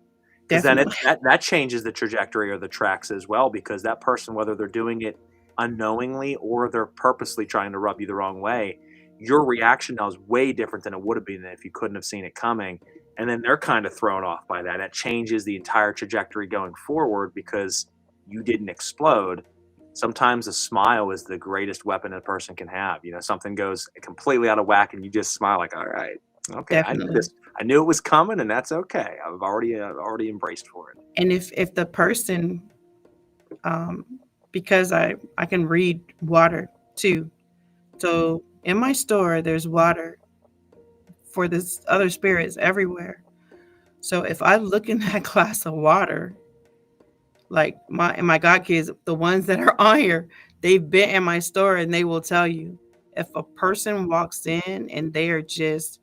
Because then that changes the trajectory or the tracks as well, because that person, whether they're doing it unknowingly or they're purposely trying to rub you the wrong way, your reaction now is way different than it would have been if you couldn't have seen it coming. And then they're kind of thrown off by that. That changes the entire trajectory going forward because you didn't explode. Sometimes a smile is the greatest weapon a person can have. You know, something goes completely out of whack and you just smile like, all right, okay, Definitely. I knew it was coming, and that's okay. I've already embraced for it. And if the person, because I can read water too, so in my store there's water for this other spirits everywhere. So if I look in that glass of water, like my God kids, the ones that are on here, they've been in my store and they will tell you, if a person walks in and they are just,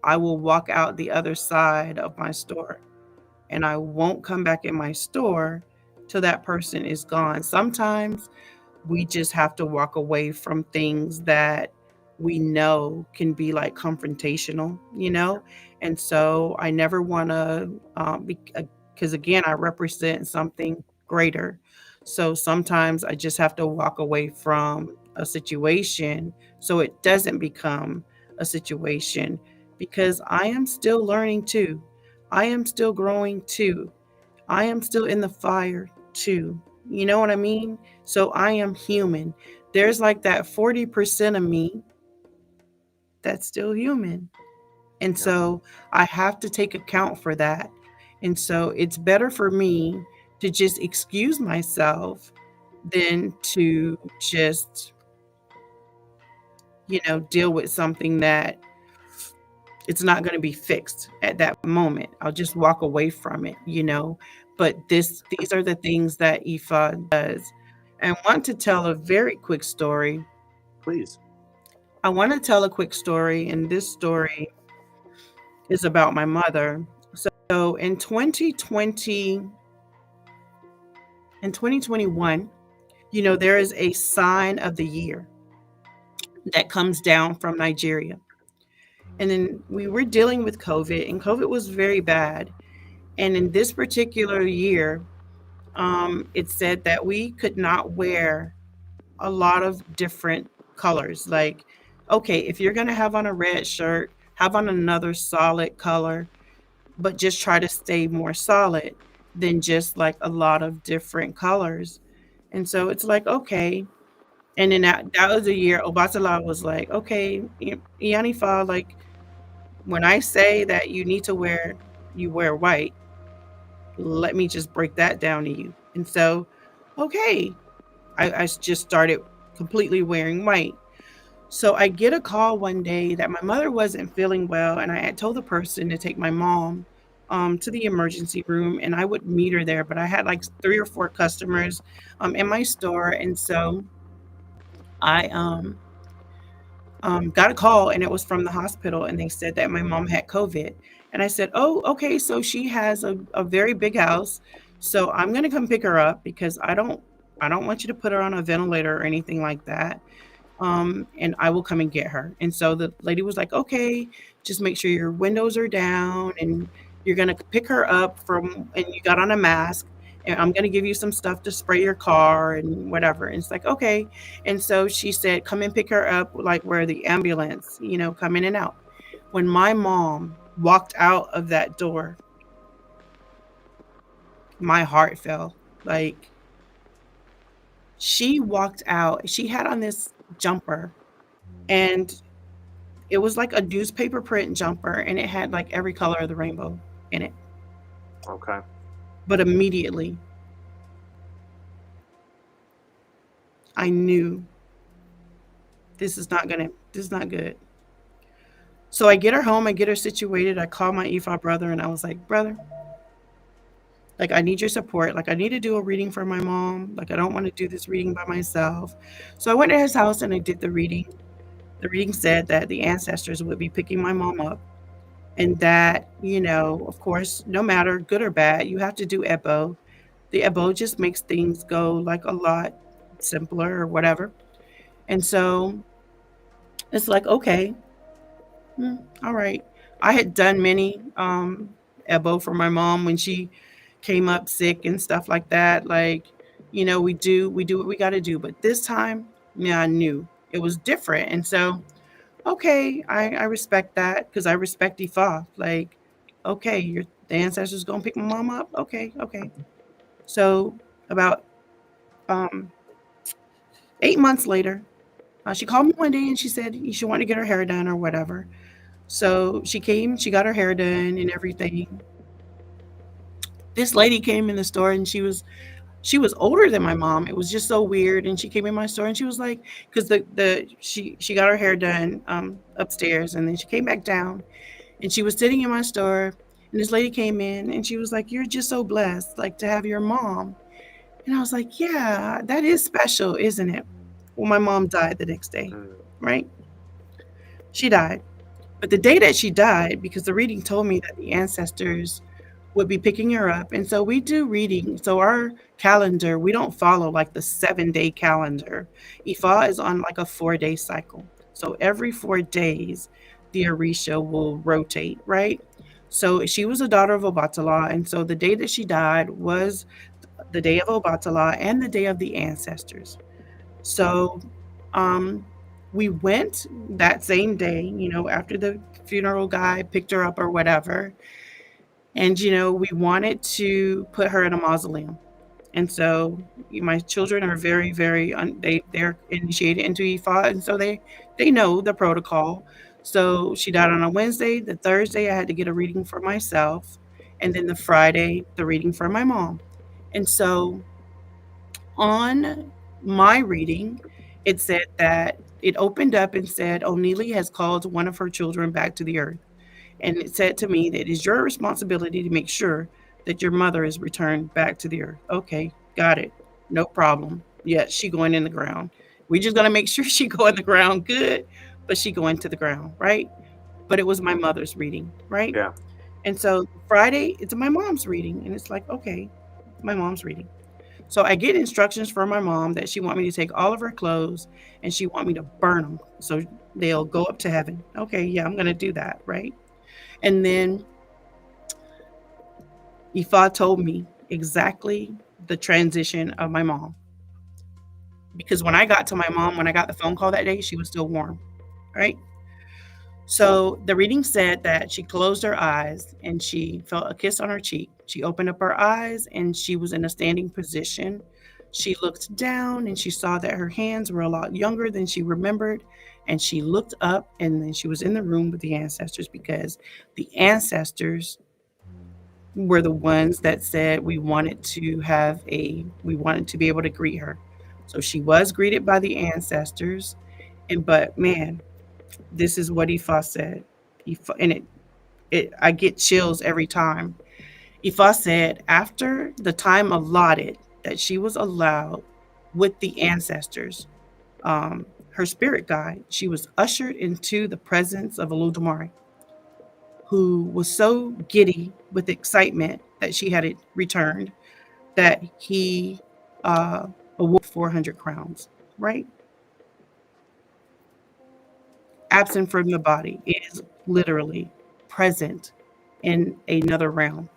I will walk out the other side of my store, and I won't come back in my store till that person is gone. Sometimes we just have to walk away from things that we know can be like confrontational, and so I never want to, because again, I represent something greater. So sometimes I just have to walk away from a situation so it doesn't become a situation, because I am still learning too. I am still growing too. I am still in the fire too. You know what I mean? So I am human. There's like that 40% of me that's still human. And so I have to take account for that. And so it's better for me to just excuse myself than to just, deal with something that it's not going to be fixed at that moment. I'll just walk away from it. But these are the things that Ifa does. And I want to tell a very quick story. Please. I want to tell a quick story, and this story is about my mother. So in 2021, there is a sign of the year that comes down from Nigeria. And then we were dealing with COVID, and COVID was very bad. And in this particular year, it said that we could not wear a lot of different colors. Like, okay, if you're going to have on a red shirt, have on another solid color, but just try to stay more solid than just like a lot of different colors. And so it's like, okay. And then that was the year Obatala was like, okay, Iyanifa, like, when I say that you wear white, let me just break that down to you. And so, okay, I just started completely wearing white. So I get a call one day that my mother wasn't feeling well, and I had told the person to take my mom to the emergency room, and I would meet her there. But I had like 3 or 4 customers in my store, and so I got a call, and it was from the hospital, and they said that my mom had COVID. And I said, oh, okay, so she has a very big house, so I'm gonna come pick her up because I don't want you to put her on a ventilator or anything like that. And I will come and get her. And so the lady was like, okay, just make sure your windows are down, and you're gonna pick her up and you got on a mask, and I'm gonna give you some stuff to spray your car and whatever. And it's like, okay. And so she said, come and pick her up, like where the ambulance, come in and out. When my mom walked out of that door, my heart fell. Like, she walked out, she had on this jumper, and it was like a newspaper print jumper, and it had like every color of the rainbow in it. Okay. But immediately I knew this is not good. So I get her home, I get her situated, I call my Ifa brother, and I was like, brother, like, I need your support. Like, I need to do a reading for my mom. Like, I don't want to do this reading by myself. So I went to his house and I did the reading. The reading said that the ancestors would be picking my mom up, and that, of course, no matter good or bad, you have to do Ebo. The Ebo just makes things go like a lot simpler or whatever. And so it's like, okay, all right. I had done many Ebo for my mom when she came up sick and stuff like that. Like, we do what we got to do. But this time, yeah, I knew it was different. And so, okay, I respect that, because I respect Ifa. Like, okay, the ancestors going to pick my mom up. Okay. So about 8 months later, she called me one day and she said she wanted to get her hair done or whatever. So she came, she got her hair done and everything. This lady came in the store, and she was older than my mom. It was just so weird. And she came in my store, and she was like, because she got her hair done upstairs, and then she came back down, and she was sitting in my store, and this lady came in, and she was like, you're just so blessed, like, to have your mom. And I was like, yeah, that is special, isn't it? Well, my mom died the next day, right? She died. But the day that she died, because the reading told me that the ancestors would be picking her up. And so we do reading. So our calendar, we don't follow like the 7-day calendar. Ifa is on like a 4-day cycle. So every 4 days, the Orisha will rotate, right? So she was a daughter of Obatala. And so the day that she died was the day of Obatala and the day of the ancestors. So we went that same day, after the funeral guy picked her up or whatever. And, we wanted to put her in a mausoleum. And so my children are very, very, they're initiated into Ifa. And so they know the protocol. So she died on a Wednesday. The Thursday, I had to get a reading for myself. And then the Friday, the reading for my mom. And so on My reading, it said that it opened up and said, O'Neely has called one of her children back to the earth. And it said to me that it is your responsibility to make sure that your mother is returned back to the earth. Okay, got it. No problem. Yeah, she going in the ground. We just gonna make sure she go in the ground good, but she go into the ground, right? But it was my mother's reading, right? Yeah. And so Friday, it's my mom's reading, and it's like, okay, my mom's reading. So I get instructions from my mom that she want me to take all of her clothes and she want me to burn them so they'll go up to heaven. Okay, yeah, I'm gonna do that, right? And then Ifa told me exactly the transition of my mom. Because when I got to my mom, when I got the phone call that day, she was still warm, right? So the reading said that she closed her eyes and she felt a kiss on her cheek. She opened up her eyes and she was in a standing position. She looked down and she saw that her hands were a lot younger than she remembered. And she looked up and then she was in the room with the ancestors because the ancestors were the ones that said we wanted to be able to greet her. So she was greeted by the ancestors. But man, this is what Ifa said. And I get chills every time. Ifa said after the time allotted that she was allowed with the ancestors, her spirit guide, she was ushered into the presence of Oludumare, who was so giddy with excitement that she had returned that he awarded 400 crowns, right? Absent from the body. It is literally present in another realm.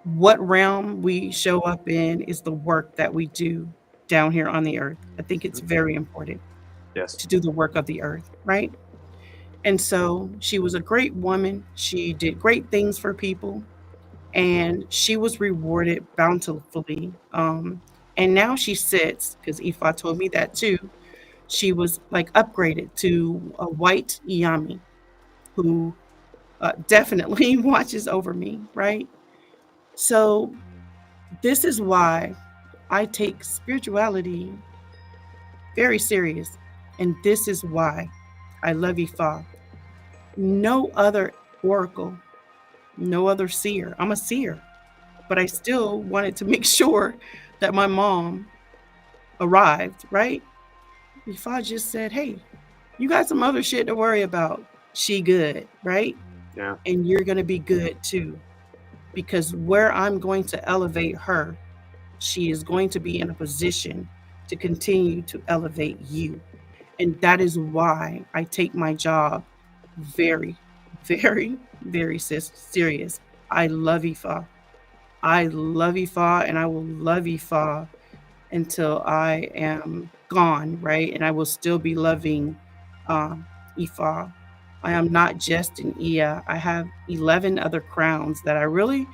What realm we show up in is the work that we do down here on the earth. I think it's very important to do the work of the earth, right? And so she was a great woman. She did great things for people, and she was rewarded bountifully. And now she sits, because Ifa told me that too, she was like upgraded to a white Iyami who definitely watches over me, right? So this is why I take spirituality very serious. And this is why I love Ifa. No other oracle, no other seer. I'm a seer, but I still wanted to make sure that my mom arrived, right? Ifa just said, hey, you got some other shit to worry about. She good, right? Yeah. And you're going to be good too. Because where I'm going to elevate her, she is going to be in a position to continue to elevate you. And that is why I take my job very, very, very serious. I love Ifa. I love Ifa, and I will love Ifa until I am gone, right? And I will still be loving Ifa. I am not just an Iya. I have 11 other crowns that I really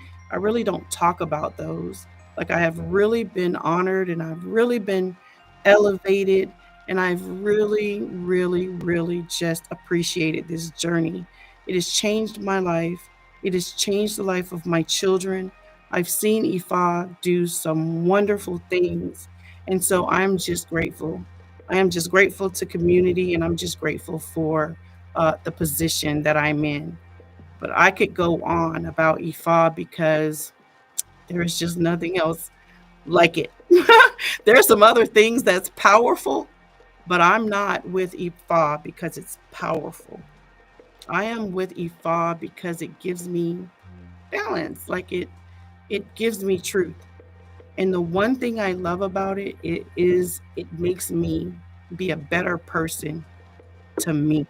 don't talk about those. Like I have really been honored and I've really been elevated and I've really, really, really just appreciated this journey. It has changed my life. It has changed the life of my children. I've seen Ifa do some wonderful things. And so I'm just grateful. I am just grateful to community and I'm just grateful for the position that I'm in. But I could go on about Ifa because there is just nothing else like it. There are some other things that's powerful, but I'm not with Ifa because it's powerful. I am with Ifa because it gives me balance. Like it gives me truth. And the one thing I love about it, it makes me be a better person to me.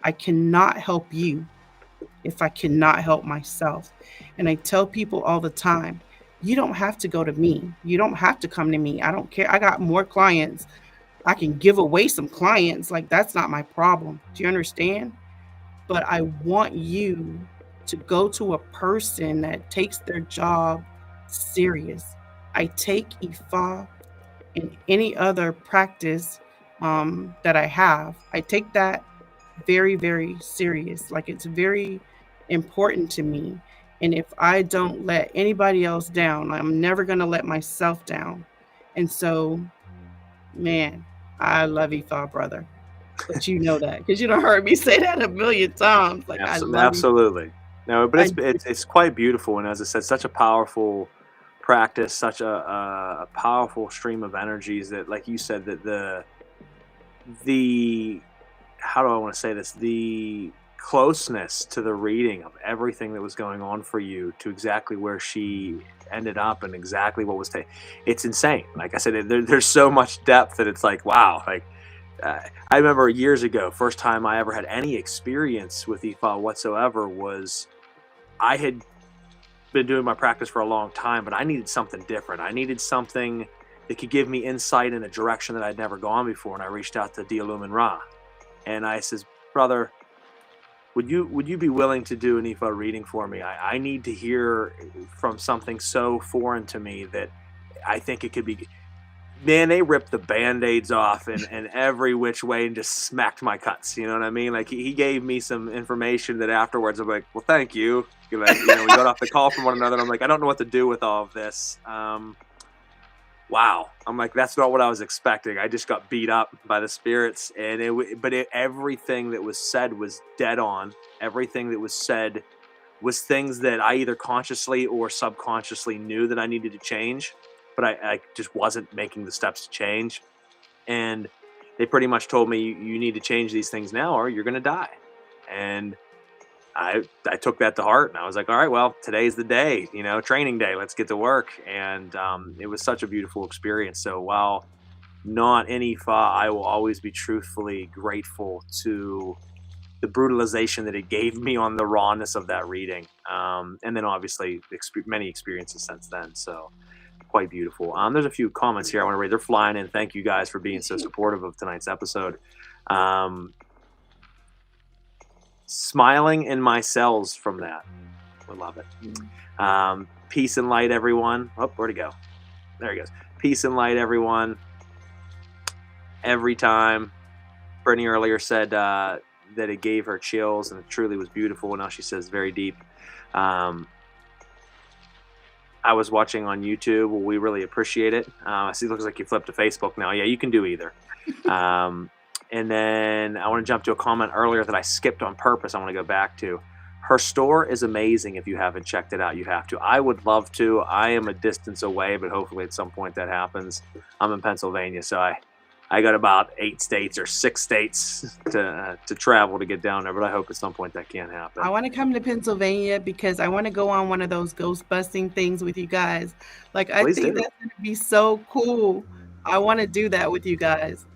I cannot help you if I cannot help myself. And I tell people all the time, you don't have to go to me. You don't have to come to me. I don't care. I got more clients. I can give away some clients. Like that's not my problem. Do you understand? But I want you to go to a person that takes their job serious. I take Ifa and any other practice that I have. I take that very, very serious. Like it's very important to me. And if I don't let anybody else down, I'm never going to let myself down. And so Man, I love Ifa, brother. But you know that because you don't heard me say that a million times. Like I love you. Absolutely. No, but I it's quite beautiful, and as I said, such a powerful practice, such a powerful stream of energies that, like you said, that the how do I want to say this? The closeness to the reading of everything that was going on for you to exactly where she ended up and exactly what was it's insane. Like I said, there's so much depth that it's like, wow. Like I remember years ago, first time I ever had any experience with Ifa whatsoever was I had been doing my practice for a long time, but I needed something different. I needed something that could give me insight in a direction that I'd never gone before. And I reached out to Dialumin Ra, and I says, brother, would you be willing to do an Ifa reading for me? I need to hear from something so foreign to me that I think it could be. Man, they ripped the Band-Aids off and every which way and just smacked my cuts. You know what I mean? Like he gave me some information that afterwards I'm like, well, thank you. Like, we got off the call from one another. And I'm like, I don't know what to do with all of this. Wow. I'm like, that's not what I was expecting. I just got beat up by the spirits, and everything that was said was dead on. Everything that was said was things that I either consciously or subconsciously knew that I needed to change, but I just wasn't making the steps to change. And they pretty much told me, you need to change these things now or you're going to die. And I took that to heart, and I was like, all right, well, today's the day, training day, let's get to work. And it was such a beautiful experience. So while not any Ifa, I will always be truthfully grateful to the brutalization that it gave me on the rawness of that reading. And then obviously many experiences since then. So quite beautiful. There's a few comments here I want to read. They're flying in. Thank you guys for being so supportive of tonight's episode. Smiling in my cells from that. I love it. Peace and light, everyone. Oh, where'd he go? There he goes. Peace and light, everyone. Every time. Brittany earlier said that it gave her chills, and it truly was beautiful. Now she says very deep. I was watching on YouTube. Well, we really appreciate it. I see it looks like you flipped to Facebook now. Yeah, you can do either. And then I want to jump to a comment earlier that I skipped on purpose. I want to go back to. Her store is amazing. If you haven't checked it out, you have to. I would love to. I am a distance away, but hopefully at some point that happens. I'm in Pennsylvania, so I got about 8 states or 6 states to travel to get down there, but I hope at some point that can happen. I want to come to Pennsylvania because I want to go on one of those ghost busting things with you guys. Like, I think that's going to be so cool. I want to do that with you guys.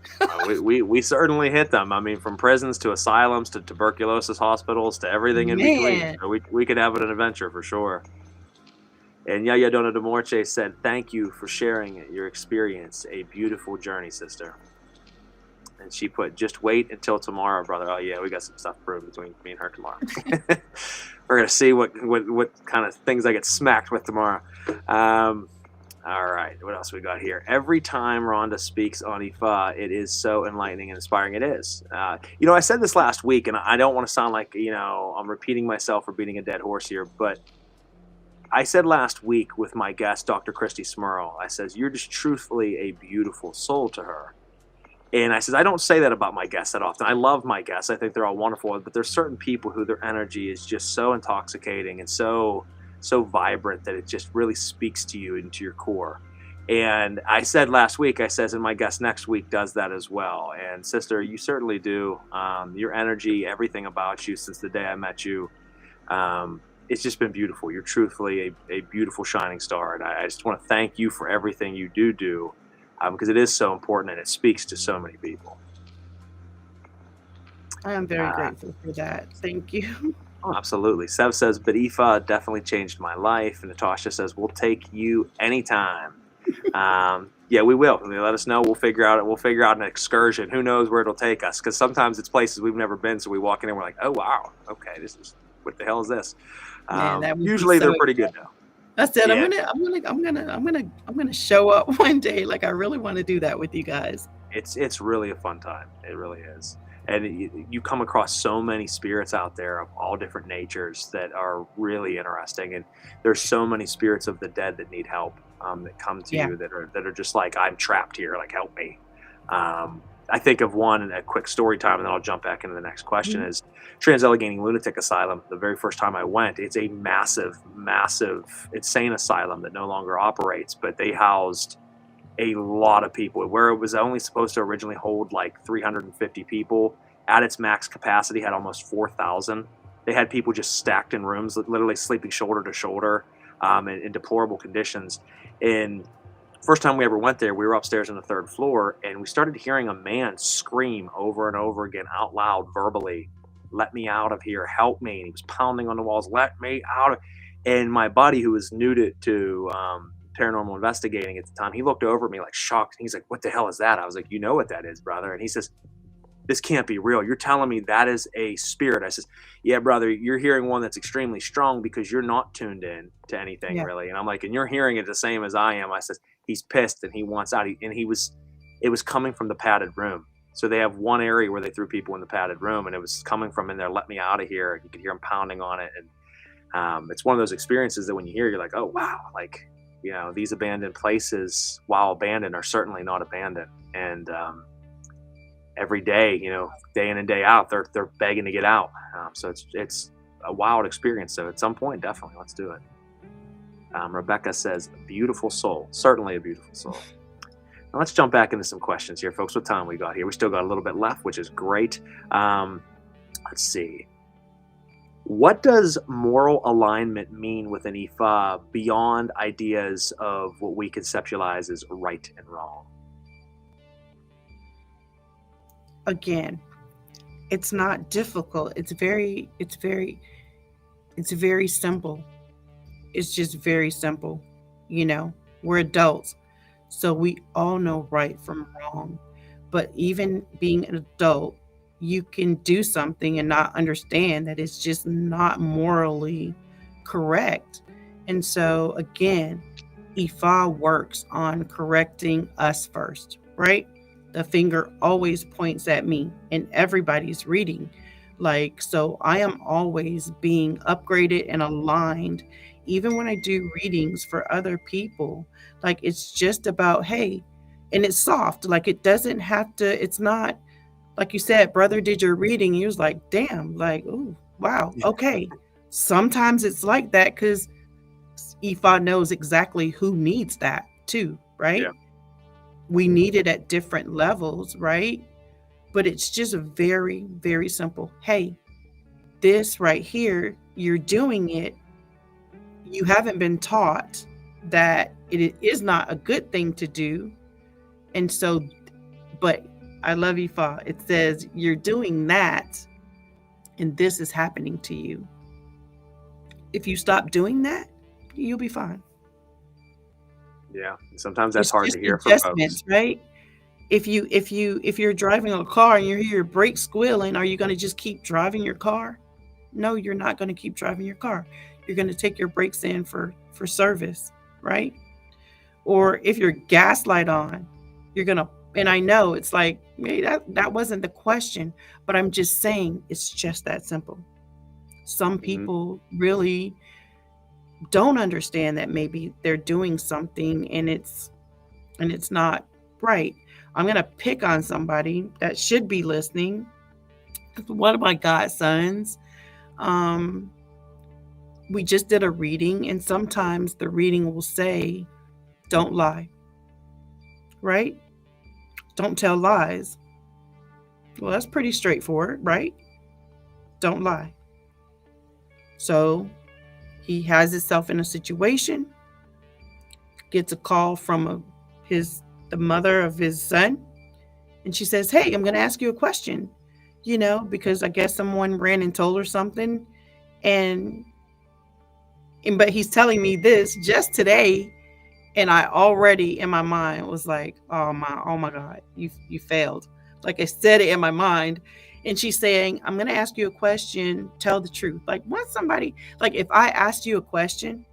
we certainly hit them. I mean, from prisons to asylums to tuberculosis hospitals to everything in between. So we could have an adventure for sure. And Yaya Dona de Morche said, thank you for sharing your experience. A beautiful journey, sister. And she put, just wait until tomorrow, brother. Oh, yeah, we got some stuff brewing between me and her tomorrow. We're going to see what kind of things I get smacked with tomorrow. All right, what else we got here? Every time Ronda speaks on Ifa, it is so enlightening and inspiring. It is. I said this last week, and I don't want to sound like, I'm repeating myself or beating a dead horse here, but I said last week with my guest, Dr. Christy Smurl, I says, you're just truthfully a beautiful soul to her. And I says, I don't say that about my guests that often. I love my guests. I think they're all wonderful, but there's certain people who their energy is just so intoxicating and so vibrant that it just really speaks to you and to your core. And I said last week, I says, and my guest next week does that as well. And sister, you certainly do. Your energy, everything about you since the day I met you, it's just been beautiful. You're truthfully a beautiful shining star. And I just want to thank you for everything you do because it is so important and it speaks to so many people. I am very grateful for that. Thank you. Oh, absolutely. Sev says, but Ifa definitely changed my life. And Natasha says, we'll take you anytime. Yeah, we will. Let us know. We'll figure out an excursion. Who knows where it'll take us? Because sometimes it's places we've never been. So we walk in and we're like, oh, wow. Okay, what the hell is this? Usually they're pretty good though. I said, yeah. I'm gonna show up one day. Like I really want to do that with you guys. It's really a fun time. It really is. And you come across so many spirits out there of all different natures that are really interesting. And there's so many spirits of the dead that need help that come to you that are just like, I'm trapped here, like help me. I think of one, a quick story time, and then I'll jump back into the next question, is Trans-Allegheny Lunatic Asylum. The very first time I went, it's a massive, massive, insane asylum that no longer operates, but they housed a lot of people. Where it was only supposed to originally hold like 350 people, at its max capacity had almost 4,000. They had people just stacked in rooms, literally sleeping shoulder to shoulder, in deplorable conditions. And first time we ever went there, we were upstairs on the third floor, and we started hearing a man scream over and over again out loud, verbally, "Let me out of here, help me." And he was pounding on the walls, "Let me out." And my buddy, who was new to paranormal investigating at the time, he looked over at me like shocked. He's like, "What the hell is that?" I was like, "You know what that is, brother." And he says, "This can't be real. You're telling me that is a spirit?" I says, "Yeah, brother, you're hearing one that's extremely strong because you're not tuned in to anything really." And I'm like, "And you're hearing it the same as I am." I says, "He's pissed and he wants out." It was coming from the padded room. So they have one area where they threw people in the padded room, and it was coming from in there, "Let me out of here." You could hear him pounding on it. And it's one of those experiences that when you hear, you're like, "Oh, wow." Like, these abandoned places, while abandoned, are certainly not abandoned. And, every day, day in and day out, they're begging to get out. So it's a wild experience. So at some point, definitely, let's do it. Rebecca says, "Beautiful soul." Certainly a beautiful soul. Now let's jump back into some questions here, folks. What time we got here? We still got a little bit left, which is great. Let's see. What does moral alignment mean with an Ifa beyond ideas of what we conceptualize as right and wrong? Again, it's not difficult. It's very simple. It's just very simple. We're adults, so we all know right from wrong. But even being an adult, you can do something and not understand that it's just not morally correct. And so again, Ifa works on correcting us first, right? The finger always points at me in everybody's reading. So I am always being upgraded and aligned, even when I do readings for other people. It's just about, hey, and it's soft. It doesn't have to, it's not, like you said, brother did your reading. He was like, damn, ooh, wow, okay. Sometimes it's like that because Ifa knows exactly who needs that too, right? Yeah. We need it at different levels, right? But it's just very, very simple. Hey, this right here, you're doing it. You haven't been taught that it is not a good thing to do. And so, but I love Ifa. It says you're doing that and this is happening to you. If you stop doing that, you'll be fine. Yeah, sometimes that's hard to hear from folks, right? If you're driving a car and you hear your brakes squealing, are you going to just keep driving your car? No, you're not going to keep driving your car. You're going to take your brakes in for service, right? Or if your gas light on, you're going to, and I know it's like, hey, that wasn't the question, but I'm just saying it's just that simple. Some people really don't understand that maybe they're doing something and it's not right. I'm going to pick on somebody that should be listening. One of my godsons, we just did a reading, and sometimes the reading will say, don't lie, right? Don't tell lies. Well, that's pretty straightforward, right? Don't lie. So he has himself in a situation, gets a call from the mother of his son, and she says, hey, I'm going to ask you a question, because I guess someone ran and told her something, but he's telling me this just today, and I already in my mind was like, oh my God, you failed. Like I said it in my mind, and she's saying, I'm going to ask you a question, tell the truth. If I asked you a question,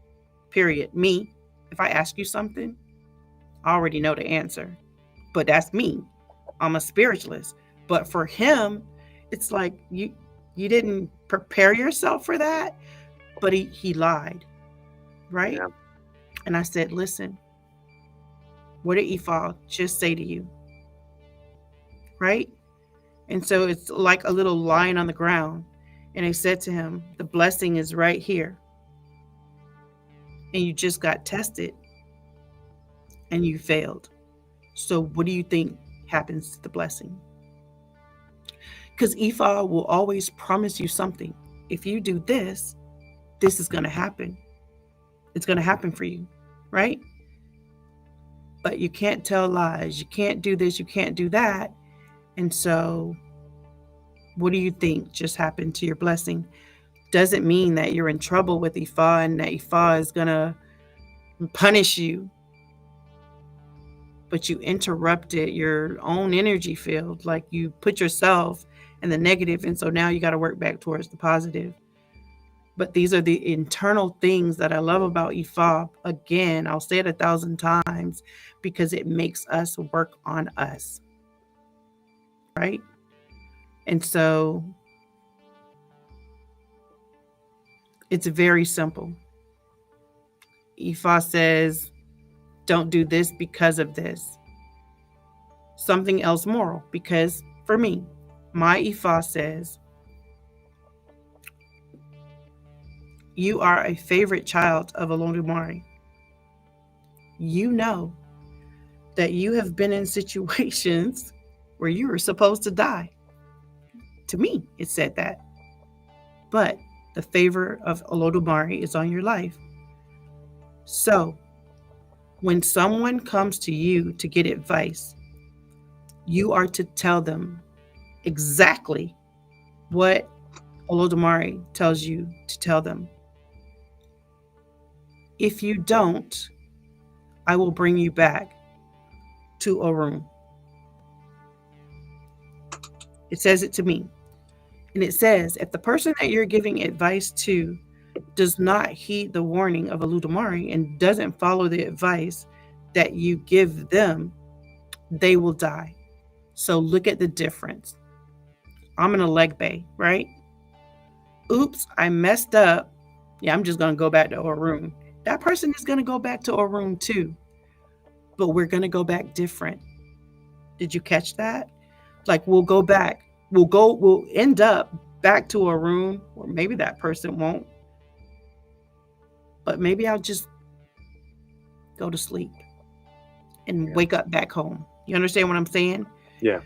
period, if I ask you something, I already know the answer, but that's me. I'm a spiritualist. But for him, it's like you didn't prepare yourself for that, but he lied, right? Yeah. And I said, listen, what did Ifa just say to you? right? And so it's like a little line on the ground. And I said to him, the blessing is right here. And you just got tested and you failed. So what do you think happens to the blessing? Because Ifa will always promise you something. If you do this, this is going to happen. It's going to happen for you, right? But you can't tell lies. You can't do this. You can't do that. And so what do you think just happened to your blessing? Doesn't mean that you're in trouble with Ifa and that Ifa is going to punish you. But you interrupted your own energy field. Like you put yourself in the negative, and so now you got to work back towards the positive. But these are the internal things that I love about Ifa. Again, I'll say it 1,000 times because it makes us work on us, right? And so it's very simple. Ifa says, don't do this because of this. Something else moral, because for me, my Ifa says, you are a favorite child of Olodumare. You know that you have been in situations where you were supposed to die. To me, it said that. But the favor of Olodumare is on your life. So, when someone comes to you to get advice, you are to tell them exactly what Olodumare tells you to tell them. If you don't, I will bring you back to a room. It says it to me. And it says, if the person that you're giving advice to does not heed the warning of Olodumare and doesn't follow the advice that you give them, they will die. So look at the difference. I'm in a leg bay, right? Oops, I messed up. Yeah, I'm just going to go back to Orun. That person is going to go back to Orun too. But we're going to go back different. Did you catch that? Like we'll go back. We'll end up back to Orun, or maybe that person won't. But maybe I'll just go to sleep and wake up back home. You understand what I'm saying? Yeah.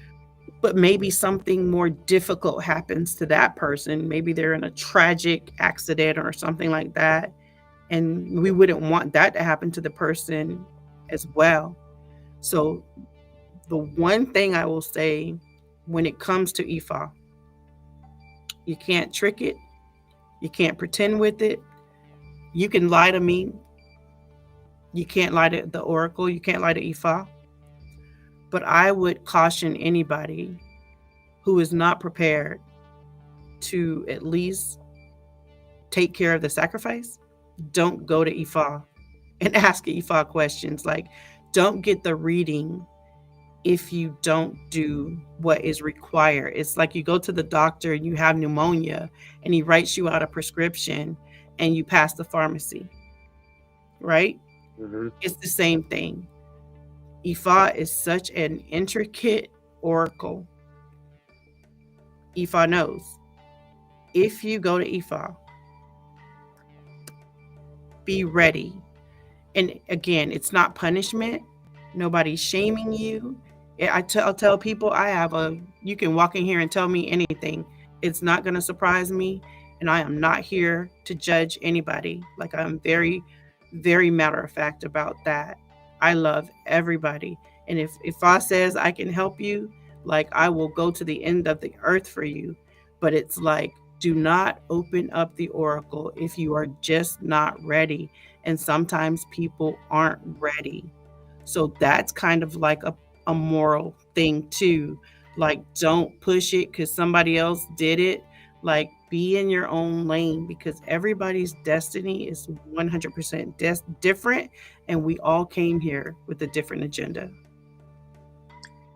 But maybe something more difficult happens to that person. Maybe they're in a tragic accident or something like that. And we wouldn't want that to happen to the person as well. So the one thing I will say when it comes to Ifa, you can't trick it. You can't pretend with it. You can lie to me. You can't lie to the Oracle. You can't lie to Ifa. But I would caution anybody who is not prepared to at least take care of the sacrifice. Don't go to Ifa and ask Ifa questions. Like, don't get the reading if you don't do what is required. It's like you go to the doctor and you have pneumonia and he writes you out a prescription and you pass the pharmacy, right? Mm-hmm. It's the same thing. Ifa is such an intricate oracle. Ifa knows. If you go to Ifa, be ready. And again, it's not punishment. Nobody's shaming you. I'll tell people you can walk in here and tell me anything. It's not going to surprise me. And I am not here to judge anybody. Like I'm very, very matter of fact about that. I love everybody. And if Ifa says I can help you, like I will go to the end of the earth for you. But it's like, do not open up the oracle if you are just not ready. And sometimes people aren't ready. So that's kind of like a moral thing too. Like don't push it because somebody else did it. Like be in your own lane because everybody's destiny is 100% different. And we all came here with a different agenda.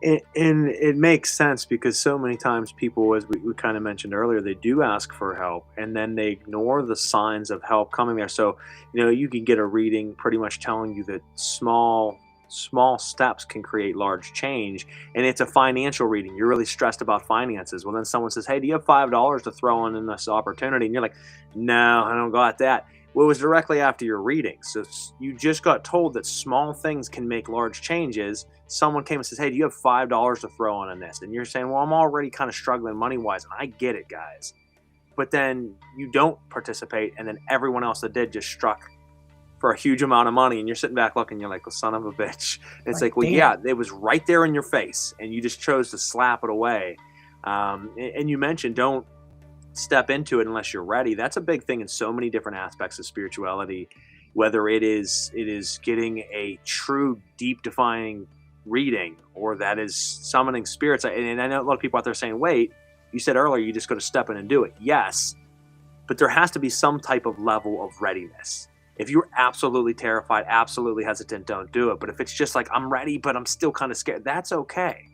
And it makes sense because so many times people, as we kind of mentioned earlier, they do ask for help and then they ignore the signs of help coming there. So, you can get a reading pretty much telling you that small Small steps can create large change. And it's a financial reading. You're really stressed about finances. Well, then someone says, hey, do you have $5 to throw in this opportunity? And you're like, no, I don't got that. Well, it was directly after your reading. So you just got told that small things can make large changes. Someone came and says, hey, do you have $5 to throw in this? And you're saying, well, I'm already kind of struggling money-wise. And I get it, guys. But then you don't participate. And then everyone else that did just struck for a huge amount of money, and you're sitting back looking, you're like, well, son of a bitch. And it's like, well, yeah, it was right there in your face, and you just chose to slap it away. And you mentioned don't step into it unless you're ready. That's a big thing in so many different aspects of spirituality, whether it is getting a true, deep, defining reading, or that is summoning spirits. And I know a lot of people out there saying, wait, you said earlier you just got to step in and do it. Yes, but there has to be some type of level of readiness. If you're absolutely terrified, absolutely hesitant, don't do it. But if it's just like, I'm ready, but I'm still kind of scared, that's okay.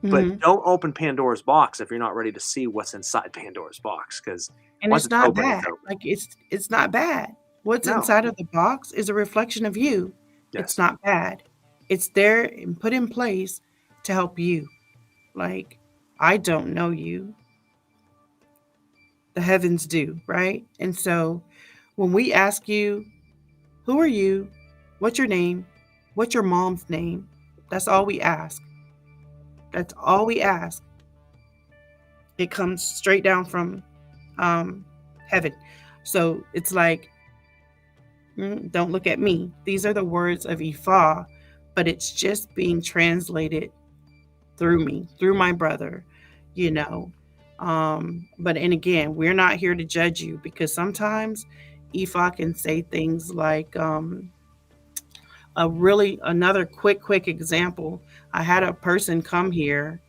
Mm-hmm. But don't open Pandora's box if you're not ready to see what's inside Pandora's box. And it's not bad. Like it's not bad. What's inside of the box is a reflection of you. Yes. It's not bad. It's there and put in place to help you. Like, I don't know you. The heavens do, right? And so when we ask you, who are you? What's your name? What's your mom's name? That's all we ask. That's all we ask. It comes straight down from heaven. So it's like, don't look at me. These are the words of Ifa, but it's just being translated through me, through my brother, you know. But and again, we're not here to judge you, because sometimes Ifa can say things like another quick example. I had a person come here,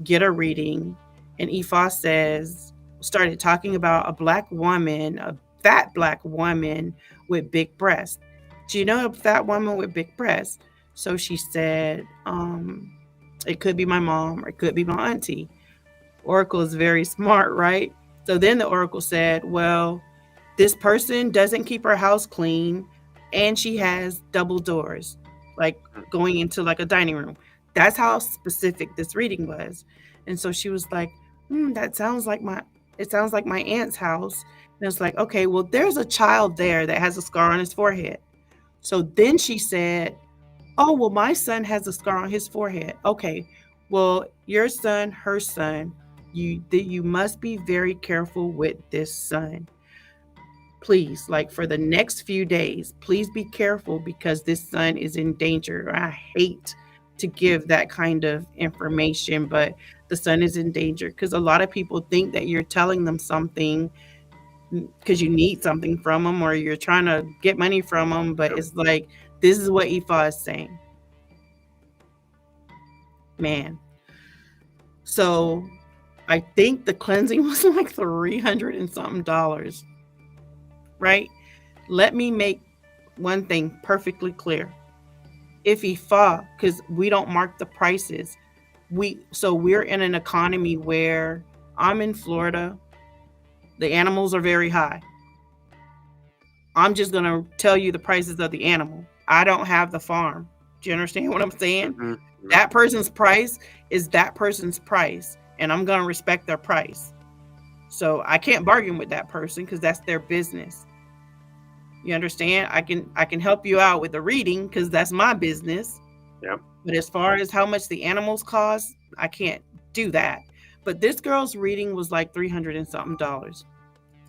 get a reading, and Ifa started talking about a black woman, a fat black woman with big breasts. Do you know a fat woman with big breasts? So she said, it could be my mom or it could be my auntie. Oracle is very smart, right? So then the Oracle said, well, this person doesn't keep her house clean, and she has double doors, like going into like a dining room. That's how specific this reading was. And so she was like, it sounds like my aunt's house. And it's like, okay, well, there's a child there that has a scar on his forehead. So then she said, oh, well, my son has a scar on his forehead. Okay, well, your son, her son, you must be very careful with this son. Please, like for the next few days, please be careful, because this son is in danger. I hate to give that kind of information, but the son is in danger, because a lot of people think that you're telling them something because you need something from them, or you're trying to get money from them. But it's like, this is what Ifa is saying. Man. So I think the cleansing was like $300 and something. Right? Let me make one thing perfectly clear. If Ifa, because we don't mark the prices, we're in an economy where I'm in Florida, the animals are very high. I'm just going to tell you the prices of the animal. I don't have the farm. Do you understand what I'm saying? Mm-hmm. That person's price is that person's price, and I'm going to respect their price. So I can't bargain with that person, because that's their business. You understand? I can help you out with the reading, because that's my business. Yep. But as far as how much the animals cost, I can't do that. But this girl's reading was like $300 and something.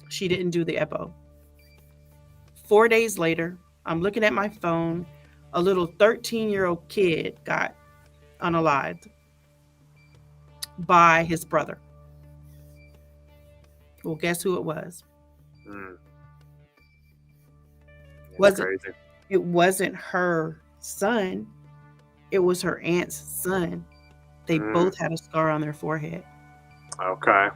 She didn't do the EPO. 4 days later, I'm looking at my phone. A little 13-year-old kid got unalived by his brother. Well, guess who it was? It wasn't her son. It was her aunt's son. They both had a scar on their forehead. Okay.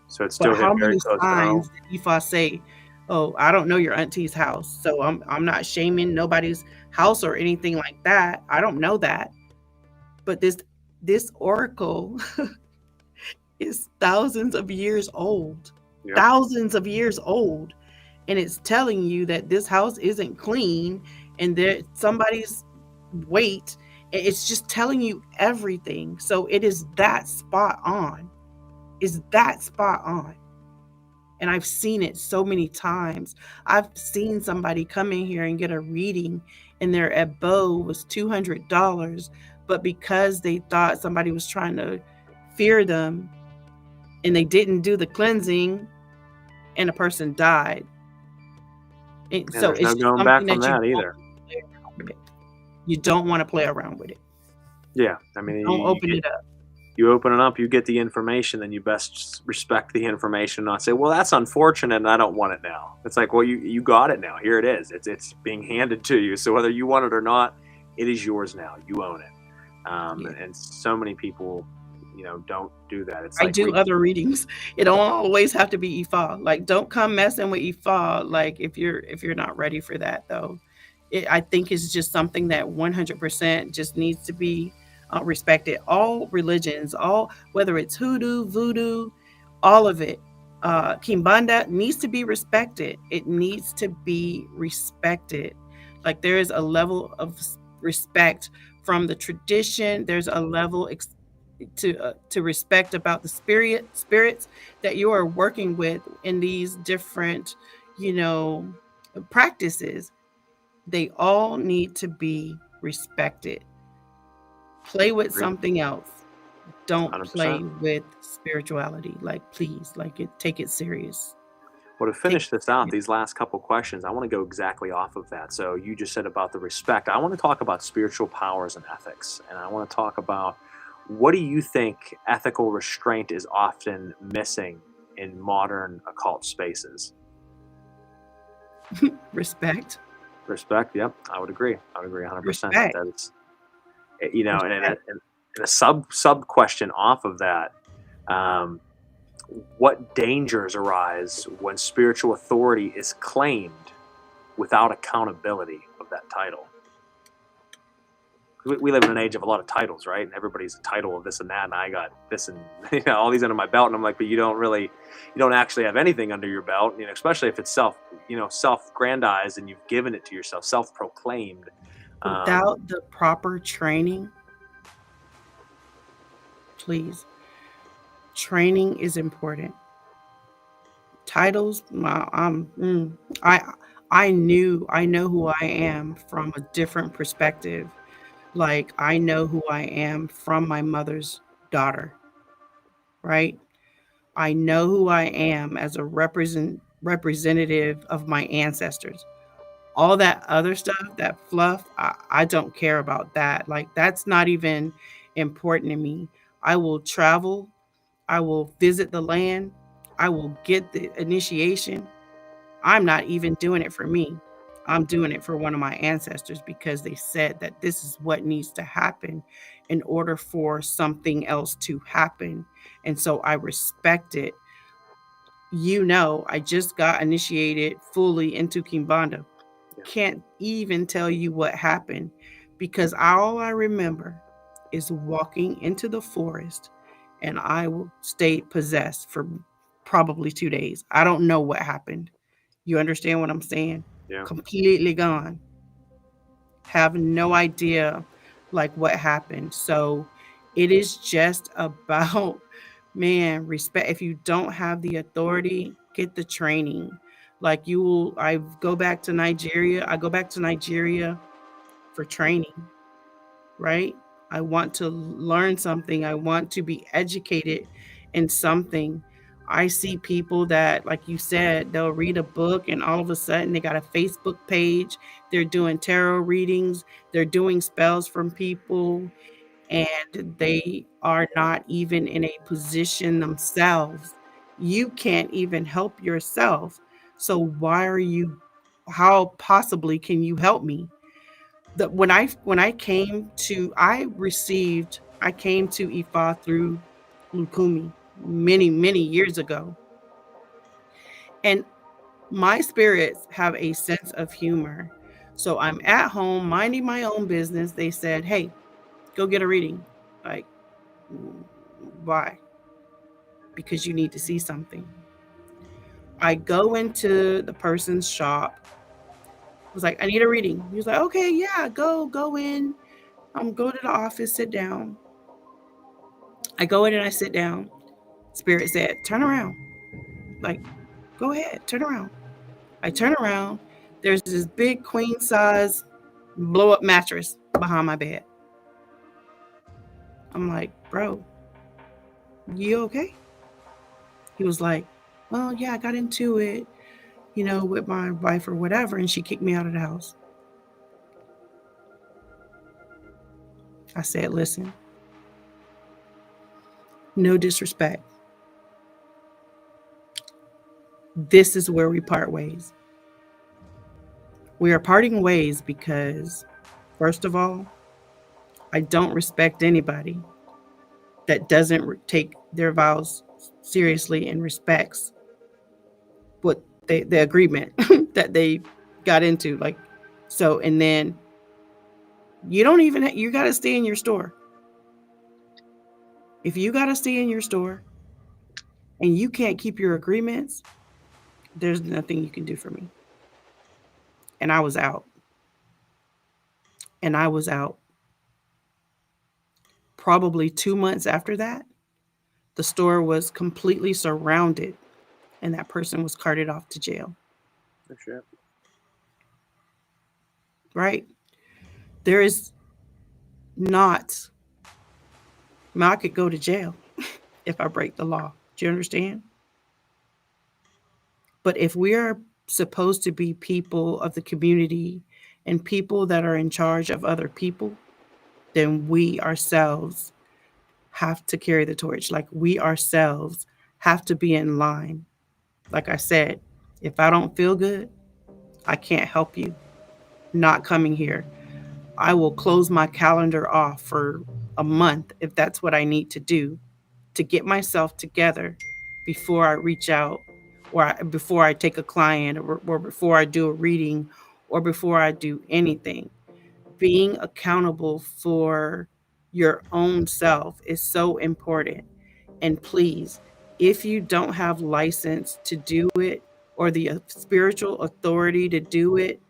So it's still how many times did Ifa say, oh, I don't know your auntie's house, so I'm not shaming nobody's house or anything like that. I don't know that. But this oracle is thousands of years old. Yep. Thousands of years old. And it's telling you that this house isn't clean, and that somebody's weight. It's just telling you everything. So it is that spot on. Is that spot on. And I've seen it so many times. I've seen somebody come in here and get a reading and their abo was $200, but because they thought somebody was trying to fear them and they didn't do the cleansing and a person died. So there's it's no just going back something from that you that don't either. play around with it. You don't want to play around with it. Yeah, I mean, Don't open it up. You open it up, you get the information, then you best respect the information, not say, well, that's unfortunate and I don't want it now. It's like, well, you got it now. Here it is. It's being handed to you. So whether you want it or not, it is yours now. You own it. And so many people, don't do that. It's I like do other readings. It don't always have to be Ifa. Like, don't come messing with Ifa. Like, if you're not ready for that, though, I think it's just something that 100% just needs to be respected. All religions, whether it's Hoodoo, Voodoo, all of it, Kimbanda needs to be respected. It needs to be respected. Like, there is a level of respect from the tradition. There's a level to respect about the spirits that you are working with in these different, practices. They all need to be respected. Play with something else. Don't 100%. play with spirituality. Like, please, take it serious. Well, to finish this out, these last couple questions, I want to go exactly off of that. So you just said about the respect. I want to talk about spiritual powers and ethics. And I want to talk about, what do you think ethical restraint is often missing in modern occult spaces? Respect. Respect, yep, I would agree. I would agree 100%. Respect. That's, and a sub question off of that, what dangers arise when spiritual authority is claimed without accountability of that title? We live in an age of a lot of titles, right? And everybody's a title of this and that, and I got this and all these under my belt, and I'm like, but you don't actually have anything under your belt, especially if it's self-grandized and you've given it to yourself, self-proclaimed. Without the proper training, please. Training is important. Titles, I know who I am from a different perspective. Like, I know who I am from my mother's daughter, right? I know who I am as a representative of my ancestors. All that other stuff, that fluff, I don't care about that. Like, that's not even important to me. I will travel. I will visit the land. I will get the initiation. I'm not even doing it for me. I'm doing it for one of my ancestors because they said that this is what needs to happen in order for something else to happen. And so I respect it. I just got initiated fully into Kimbanda. Can't even tell you what happened because all I remember is walking into the forest and I stayed possessed for probably 2 days. I don't know what happened. You understand what I'm saying? Yeah. Completely gone. Have no idea what happened. So it is just about, man, respect. If you don't have the authority, get the training. I go back to Nigeria. I go back to Nigeria for training, right? I want to learn something. I want to be educated in something. I see people that, like you said, they'll read a book and all of a sudden they got a Facebook page. They're doing tarot readings. They're doing spells from people and they are not even in a position themselves. You can't even help yourself. So how possibly can you help me? When I came to Ifa through Lukumi many years ago. And my spirits have a sense of humor. So I'm at home minding my own business. They said, "Hey, go get a reading." Like, why? Because you need to see something. I go into the person's shop. was like, I need a reading. He was like, okay, yeah, go in. Go to the office, sit down. I go in and I sit down. Spirit said, turn around. Like, go ahead, turn around. I turn around. There's this big queen size blow up mattress behind my bed. I'm like, bro, you okay? He was like, well, yeah, I got into it, with my wife or whatever, and she kicked me out of the house. I said, listen, no disrespect. This is where we part ways. We are parting ways because, first of all, I don't respect anybody that doesn't take their vows seriously and respects what the agreement that they got into. Like, so, and then you got to stay in your store. If you got to stay in your store and you can't keep your agreements, there's nothing you can do for me. And I was out. Probably 2 months after that, the store was completely surrounded and that person was carted off to jail. For sure. Right? There is not, I could go to jail if I break the law. Do you understand? But if we are supposed to be people of the community and people that are in charge of other people, then we ourselves have to carry the torch. Like, we ourselves have to be in line. Like I said, if I don't feel good, I can't help you not coming here. I will close my calendar off for a month if that's what I need to do to get myself together before I reach out, or before I take a client, or before I do a reading, or before I do anything. Being accountable for your own self is so important. And please, if you don't have license to do it or the spiritual authority to do it,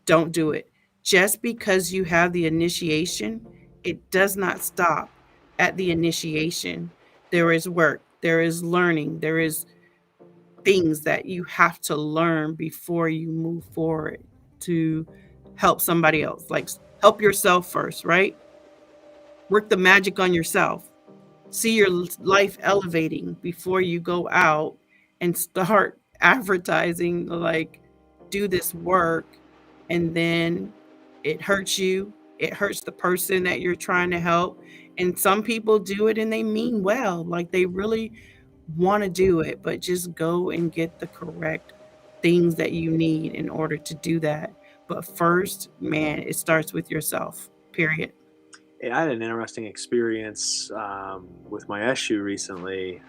don't do it. Just because you have the initiation, it does not stop at the initiation. There is work, there is learning, there is things that you have to learn before you move forward to help somebody else. Like, help yourself first, right? Work the magic on yourself. See your life elevating before you go out and start advertising, like, do this work, and then it hurts you. It hurts the person that you're trying to help. And some people do it and they mean well, like they really want to do it, but just go and get the correct things that you need in order to do that. But first, man, it starts with yourself, period. Yeah, I had an interesting experience with my issue recently.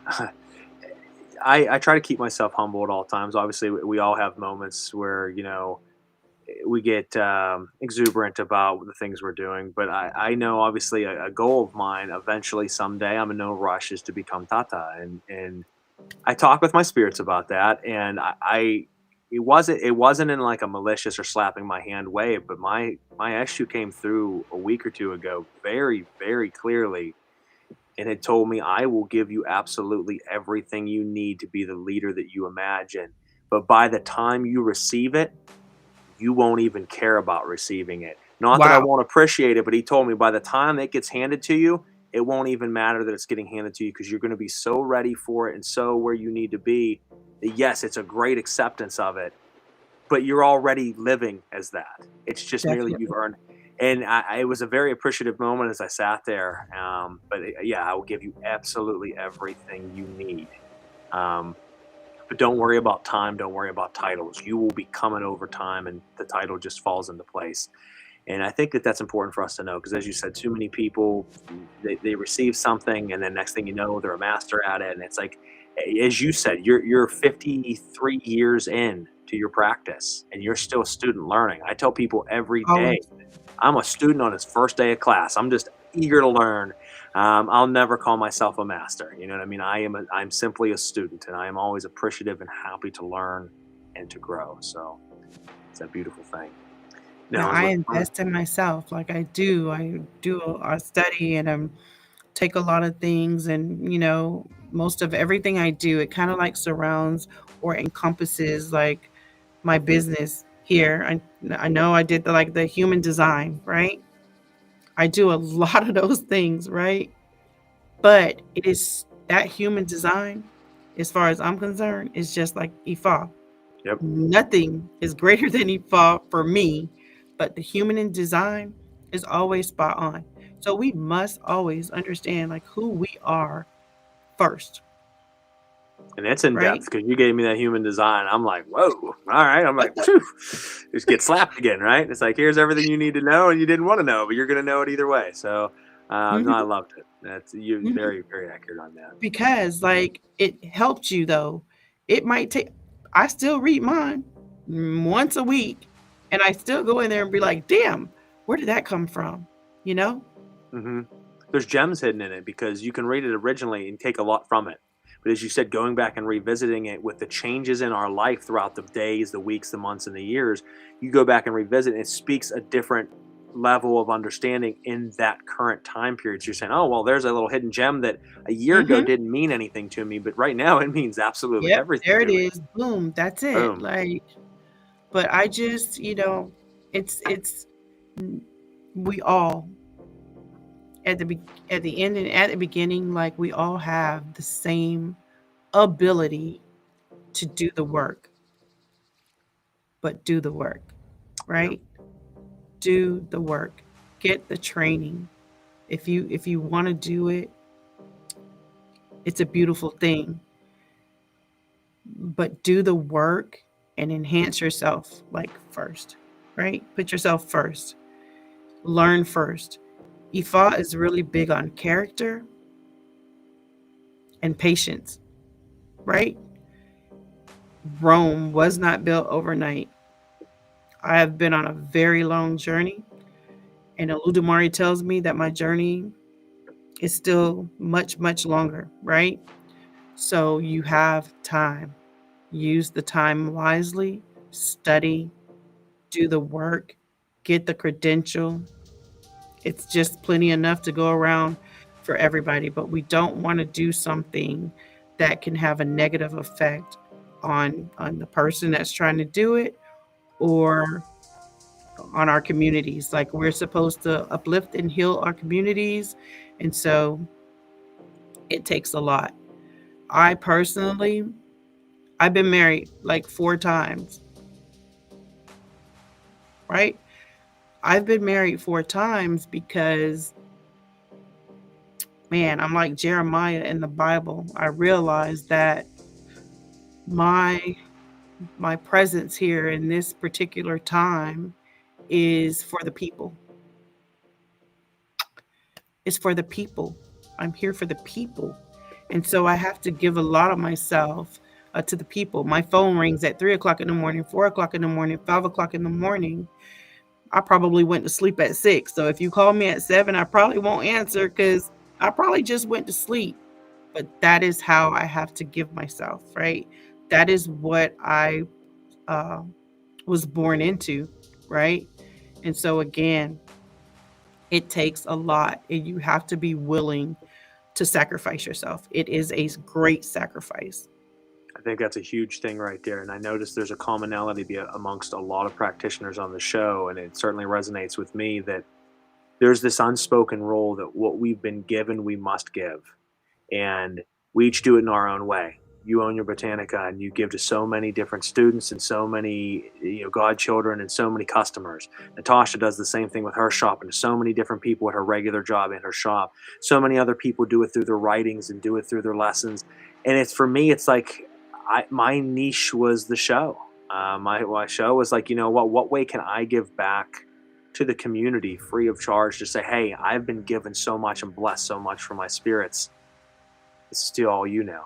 I try to keep myself humble at all times. Obviously, we all have moments where, we get exuberant about the things we're doing. But I know, obviously, a goal of mine eventually someday, I'm in no rush, is to become Tata. And I talk with my spirits about that. And it wasn't in like a malicious or slapping my hand way, but my issue came through a week or two ago very, very clearly. And it told me, I will give you absolutely everything you need to be the leader that you imagine. But by the time you receive it, you won't even care about receiving it. Not that I Wow. won't appreciate it, but he told me by the time it gets handed to you, it won't even matter that it's getting handed to you, because you're going to be so ready for it and so where you need to be. That yes, it's a great acceptance of it, but you're already living as that. It's just merely you've Definitely. earned. And it was a very appreciative moment as I sat there. Yeah, I will give you absolutely everything you need. But don't worry about time. Don't worry about titles. You will be coming over time, and the title just falls into place. And I think that that's important for us to know, because, as you said, too many people, they receive something, and then next thing you know, they're a master at it. And it's like, as you said, you're 53 years in to your practice, and you're still a student learning. I tell people every day, Always. I'm a student on his first day of class. I'm just eager to learn. I'll never call myself a master. You know what I mean? I'm simply a student, and I am always appreciative and happy to learn and to grow. So a beautiful thing. Now, Now, I invest in myself. Like I do a study and take a lot of things, and most of everything I do, it kind of like surrounds or encompasses like my business here. I know I did the human design, right? I do a lot of those things, right? But it is that human design, as far as I'm concerned, is just like Ifa. yep. Nothing is greater than Ifa for me, but the human in design is always spot on. So we must always understand like who we are first, And it's in right? depth because you gave me that human design. I'm like, whoa, all right. I'm like, phew, just get slapped again, right? It's like, here's everything you need to know, and you didn't want to know, but you're going to know it either way. So, no, I Mhm, loved it. That's you mhm. very, very accurate on that. Because like it helped you though. It might take. I still read mine once a week, and I still go in there and be like, "Damn, where did that come from?" You know? hmm There's gems hidden in it because you can read it originally and take a lot from it. But as you said, going back and revisiting it with the changes in our life throughout the days, the weeks, the months, and the years, you go back and revisit, and it speaks a different level of understanding in that current time period. So you're saying, oh, well, there's a little hidden gem that a year ago Mhm. didn't mean anything to me, but right now it means absolutely Yep, everything there it to me. is. Boom, that's it. Boom. Like, but I just, it's we all at at the end and at the beginning, like we all have the same ability to do the work, but do the work, Yep. right? Do the work. Get the training. If you want to do it, it's a beautiful thing. But do the work and enhance yourself like first, right? Put yourself first. Learn first. Ifa is really big on character and patience, right? Rome was not built overnight. I have been on a very long journey, and Oludumare tells me that my journey is still much, much longer, right? So you have time. Use the time wisely, study, do the work, get the credential. It's just plenty enough to go around for everybody, but we don't want to do something that can have a negative effect on the person that's trying to do it or on our communities. Like we're supposed to uplift and heal our communities, and so it takes a lot. I personally, I've been married like 4 times, right? I've been married 4 times because, man, I'm like Jeremiah in the Bible. I realized that my my presence here in this particular time is for the people. It's for the people. I'm here for the people. And so I have to give a lot of myself to the people. My phone rings at 3 o'clock in the morning, 4 o'clock in the morning, 5 o'clock in the morning. I probably went to sleep at 6. So if you call me at 7, I probably won't answer because I probably just went to sleep. But that is how I have to give myself, right? That is what I uh, was born into, right? And so again, it takes a lot, and you have to be willing to sacrifice yourself. It is a great sacrifice. I think that's a huge thing right there. And I noticed there's a commonality amongst a lot of practitioners on the show, and it certainly resonates with me that there's this unspoken rule that what we've been given, we must give. And we each do it in our own way. You own your Botanica and you give to so many different students and so many, godchildren and so many customers. Natasha does the same thing with her shop and to so many different people at her regular job in her shop. So many other people do it through their writings and do it through their lessons. And it's for me, it's like my niche was the show. My show was like, what way can I give back to the community free of charge to say, hey, I've been given so much and blessed so much from my spirits. This is still all you know.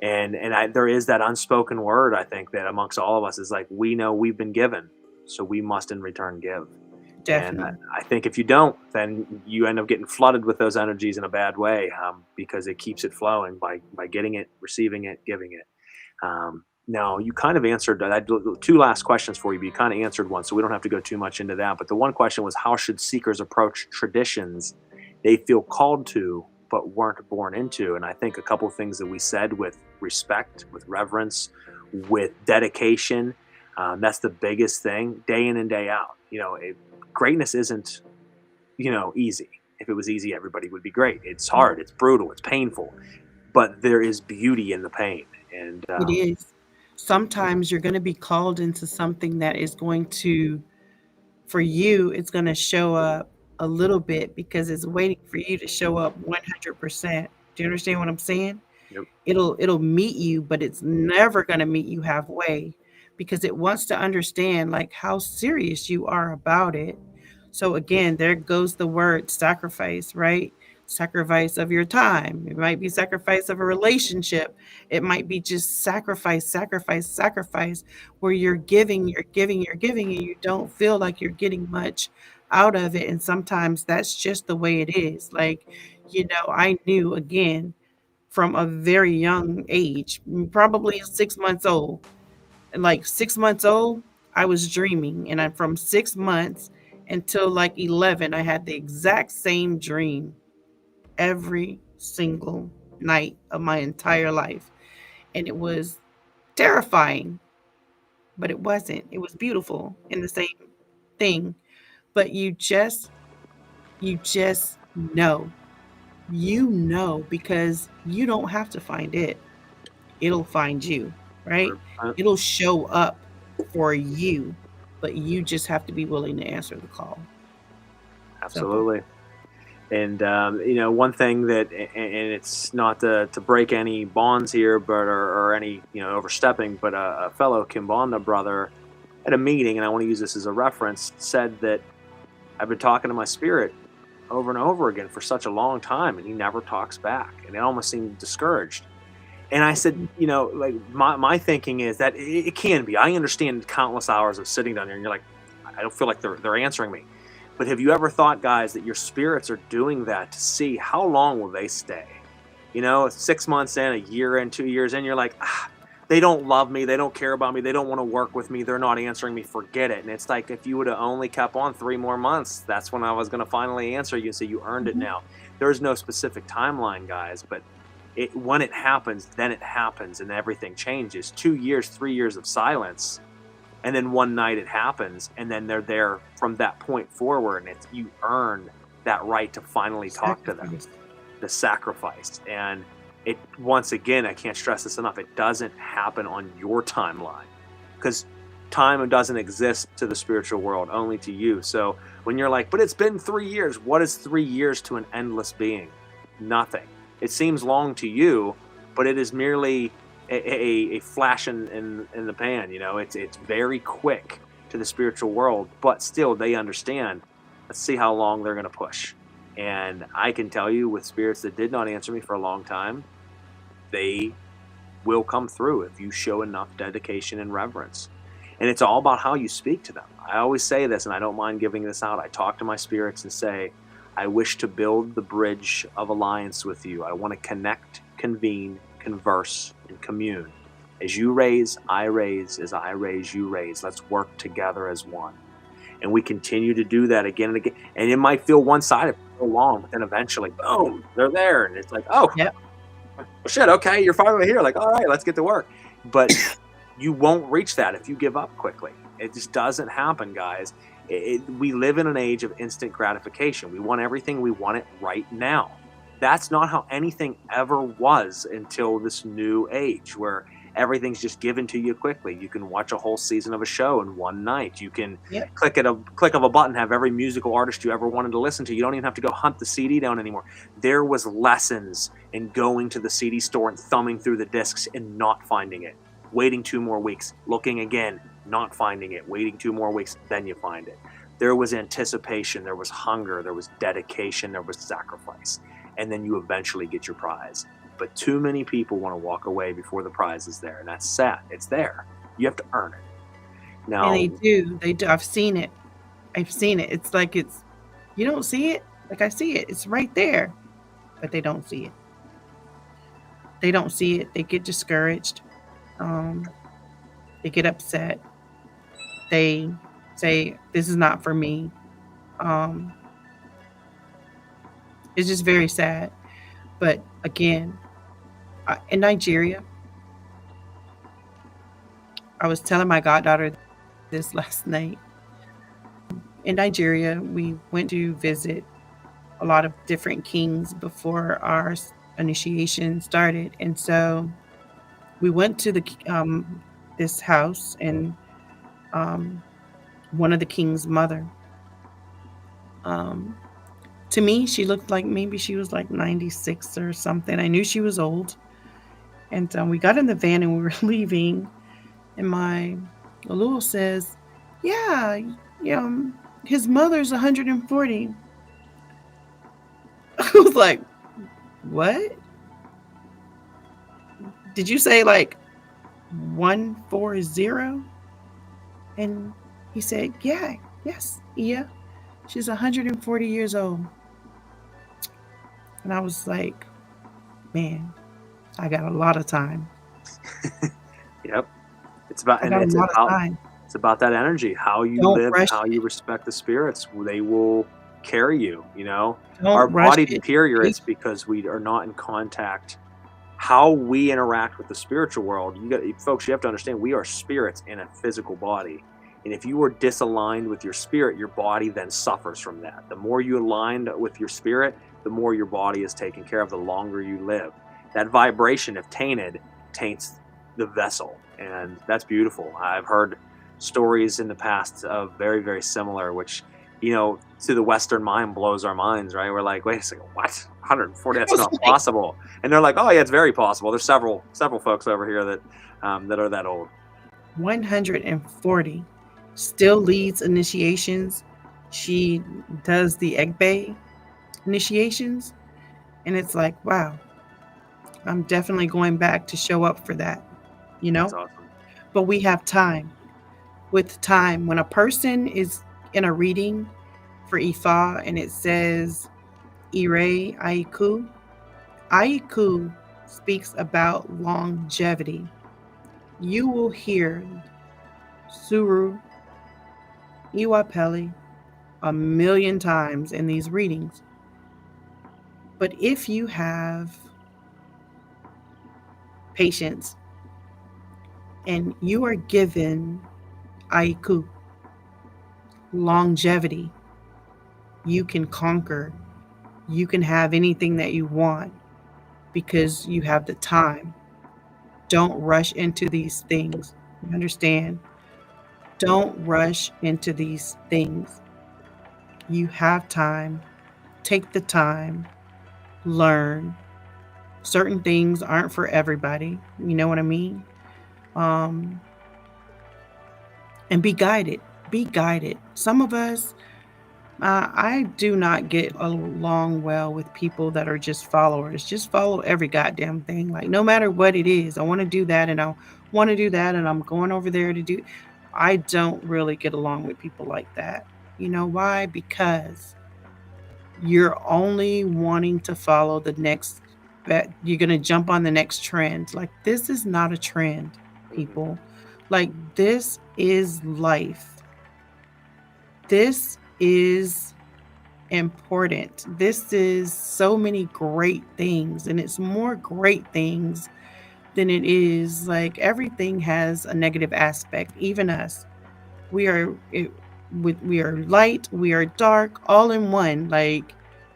And there is that unspoken word, I think, that amongst all of us is like, we know we've been given, so we must in return give. And Definitely. I think if you don't, then you end up getting flooded with those energies in a bad way, because it keeps it flowing by getting it, receiving it, giving it. Now, you kind of answered that. Two last questions for you, but you kind of answered one, so we don't have to go too much into that. But the one question was, how should seekers approach traditions they feel called to but weren't born into? And I think a couple of things that we said, with respect, with reverence, with dedication, that's the biggest thing, day in and day out. Greatness isn't, easy. If it was easy, everybody would be great. It's hard, it's brutal, it's painful, but there is beauty in the pain. And It is. Sometimes you're going to be called into something that is going to, for you, it's going to show up a little bit because it's waiting for you to show up 100%. Do you understand what I'm saying? Yep. It'll meet you, but it's never going to meet you halfway because it wants to understand like how serious you are about it. So again, there goes the word sacrifice, right? Sacrifice of your time. It might be sacrifice of a relationship. It might be just sacrifice, where you're giving, and you don't feel like you're getting much out of it. And sometimes that's just the way it is. Like, I knew again from a very young age, probably 6 months old. And like 6 months old, I was dreaming. And from 6 months until like 11, I had the exact same dream every single night of my entire life. And it was terrifying, but it wasn't. It was beautiful in the same thing. But you just know. Because you don't have to find it. It'll find you, right? It'll show up for you, but you just have to be willing to answer the call. Absolutely. And one thing that, and it's not to break any bonds here, but or any overstepping, but a fellow Kimbanda brother at a meeting, and I want to use this as a reference, said that I've been talking to my spirit over and over again for such a long time, and he never talks back, and it almost seemed discouraged. And I said, like my thinking is that it can be. I understand countless hours of sitting down there, and you're like, I don't feel like they're answering me. But have you ever thought, guys, that your spirits are doing that to see how long will they stay? 6 months in, a year in, 2 years in, you're like, they don't love me, they don't care about me, they don't want to work with me, they're not answering me, forget it. And it's like, if you would have only kept on 3 more months, that's when I was going to finally answer you and say you earned it now. There's no specific timeline, guys, but when it happens, then it happens and everything changes. 2 years, 3 years of silence, and then one night it happens, and then they're there from that point forward, and you earn that right to finally talk to them. The sacrifice. And it, once again, I can't stress this enough, it doesn't happen on your timeline, because time doesn't exist to the spiritual world, only to you. So when you're like, but it's been 3 years, what is 3 years to an endless being? Nothing. It seems long to you, but it is merely a flash in the pan. It's very quick to the spiritual world, but still they understand. Let's see how long they're going to push. And I can tell you, with spirits that did not answer me for a long time, they will come through if you show enough dedication and reverence. And it's all about how you speak to them. I always say this, and I don't mind giving this out. I talk to my spirits and say, I wish to build the bridge of alliance with you. I want to connect, convene, converse, and commune. As you raise, I raise. As I raise, you raise. Let's work together as one. And we continue to do that again and again. And it might feel one-sided for so long, but then eventually, boom, they're there. And it's like, oh, yep. Shit, okay, you're finally here. Like, all right, let's get to work. But you won't reach that if you give up quickly. It just doesn't happen, guys. We live in an age of instant gratification. We want everything. We want it right now. That's not how anything ever was until this new age, where everything's just given to you quickly. You can watch a whole season of a show in one night. You can click of a button, have every musical artist you ever wanted to listen to. You don't even have to go hunt the CD down anymore. There was lessons in going to the CD store and thumbing through the discs and not finding it. Waiting 2 more weeks, looking again, not finding it, waiting 2 more weeks, then you find it. There was anticipation, there was hunger, there was dedication, there was sacrifice. And then you eventually get your prize. But too many people want to walk away before the prize is there, and that's sad. It's there. You have to earn it. Now, and they do. I've seen it. It's like you don't see it. Like, I see it. It's right there, but they don't see it. They get discouraged. They get upset. They say, this is not for me. It's just very sad. But again, in Nigeria, I was telling my goddaughter this last night. In Nigeria, we went to visit a lot of different kings before our initiation started. And so we went to this house, and one of the king's mother. To me, she looked like maybe she was like 96 or something. I knew she was old. And we got in the van and we were leaving. And my Lulu says, yeah, his mother's 140. I was like, what? Did you say like 140? And he said, yes, she's 140 years old. And I was like, man, I got a lot of time. Yep. It's about that energy, how you live, how you respect the spirits. They will carry you, Our body deteriorates because we are not in contact. How we interact with the spiritual world, folks, you have to understand, we are spirits in a physical body. And if you are disaligned with your spirit, your body then suffers from that. The more you align with your spirit, the more your body is taken care of, the longer you live. That vibration, if tainted, taints the vessel. And that's beautiful. I've heard stories in the past of very, very similar, which, to the Western mind blows our minds, right? We're like, wait a second, what? 140? That's not possible. And they're like, oh yeah, it's very possible. There's several folks over here that are that old. 140 still leads initiations. She does the Egbe initiations. And it's like, wow, I'm definitely going back to show up for that, That's awesome. But we have time. With time, when a person is in a reading for Ifa and it says Ire Aiku, Aiku speaks about longevity. You will hear Suru Iwapeli a million times in these readings. But if you have patience and you are given Aiku, longevity, you can conquer. You can have anything that you want because you have the time. Don't rush into these things. You understand? Don't rush into these things. You have time. Take the time. Learn. Certain things aren't for everybody. You know what I mean? And be guided. Be guided. Some of us, I do not get along well with people that are just followers. Just follow every goddamn thing. Like, no matter what it is, I want to do that and I want to do that and I'm going over there to do. I don't really get along with people like that. You know why? Because you're only wanting to follow the next bet. You're going to jump on the next trend. Like, this is not a trend, people. Like, this is life. This is important. This is so many great things, and it's more great things than it is like everything has a negative aspect. Even us, we are light, we are dark, all in one. Like,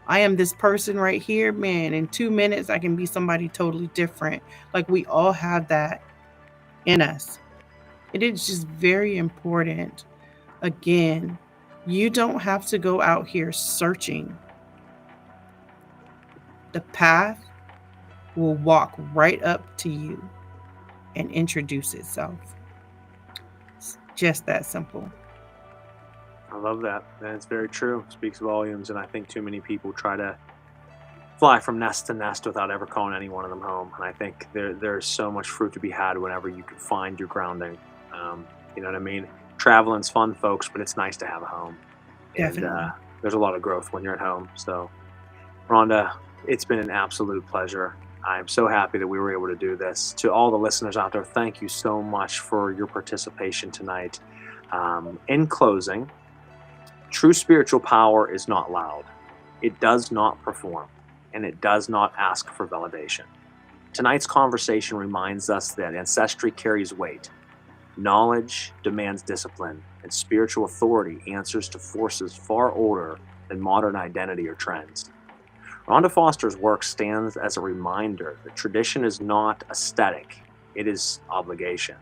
I am this person right here, man. In 2 minutes, I can be somebody totally different. Like, we all have that in us. It is just very important. Again, you don't have to go out here searching. The path will walk right up to you and introduce itself. It's just that simple. I love that. And it's very true. It speaks volumes. And I think too many people try to fly from nest to nest without ever calling any one of them home. And I think there's so much fruit to be had whenever you can find your grounding. You know what I mean? Traveling's fun, folks, but it's nice to have a home. Definitely. And there's a lot of growth when you're at home. So, Rhonda, it's been an absolute pleasure. I'm so happy that we were able to do this. To all the listeners out there, thank you so much for your participation tonight. In closing, true spiritual power is not loud. It does not perform, and it does not ask for validation. Tonight's conversation reminds us that ancestry carries weight. Knowledge demands discipline, and spiritual authority answers to forces far older than modern identity or trends. Rhonda Foster's work stands as a reminder that tradition is not aesthetic, it is obligation.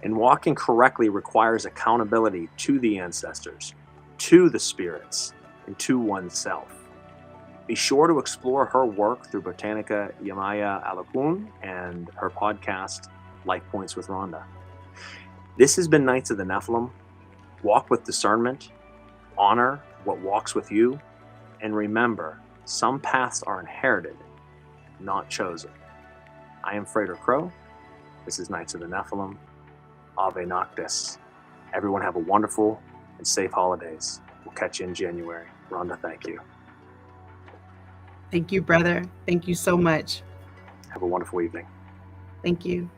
And walking correctly requires accountability to the ancestors, to the spirits, and to oneself. Be sure to explore her work through Botanica Yamaya Alakun and her podcast, Life Points with Ronda. This has been Knights of the Nephilim. Walk with discernment, honor what walks with you, and remember, some paths are inherited, not chosen. I am Frater Crow. This is Knights of the Nephilim. Ave Noctis. Everyone have a wonderful and safe holidays. We'll catch you in January. Rhonda, thank you. Thank you, brother. Thank you so much. Have a wonderful evening. Thank you.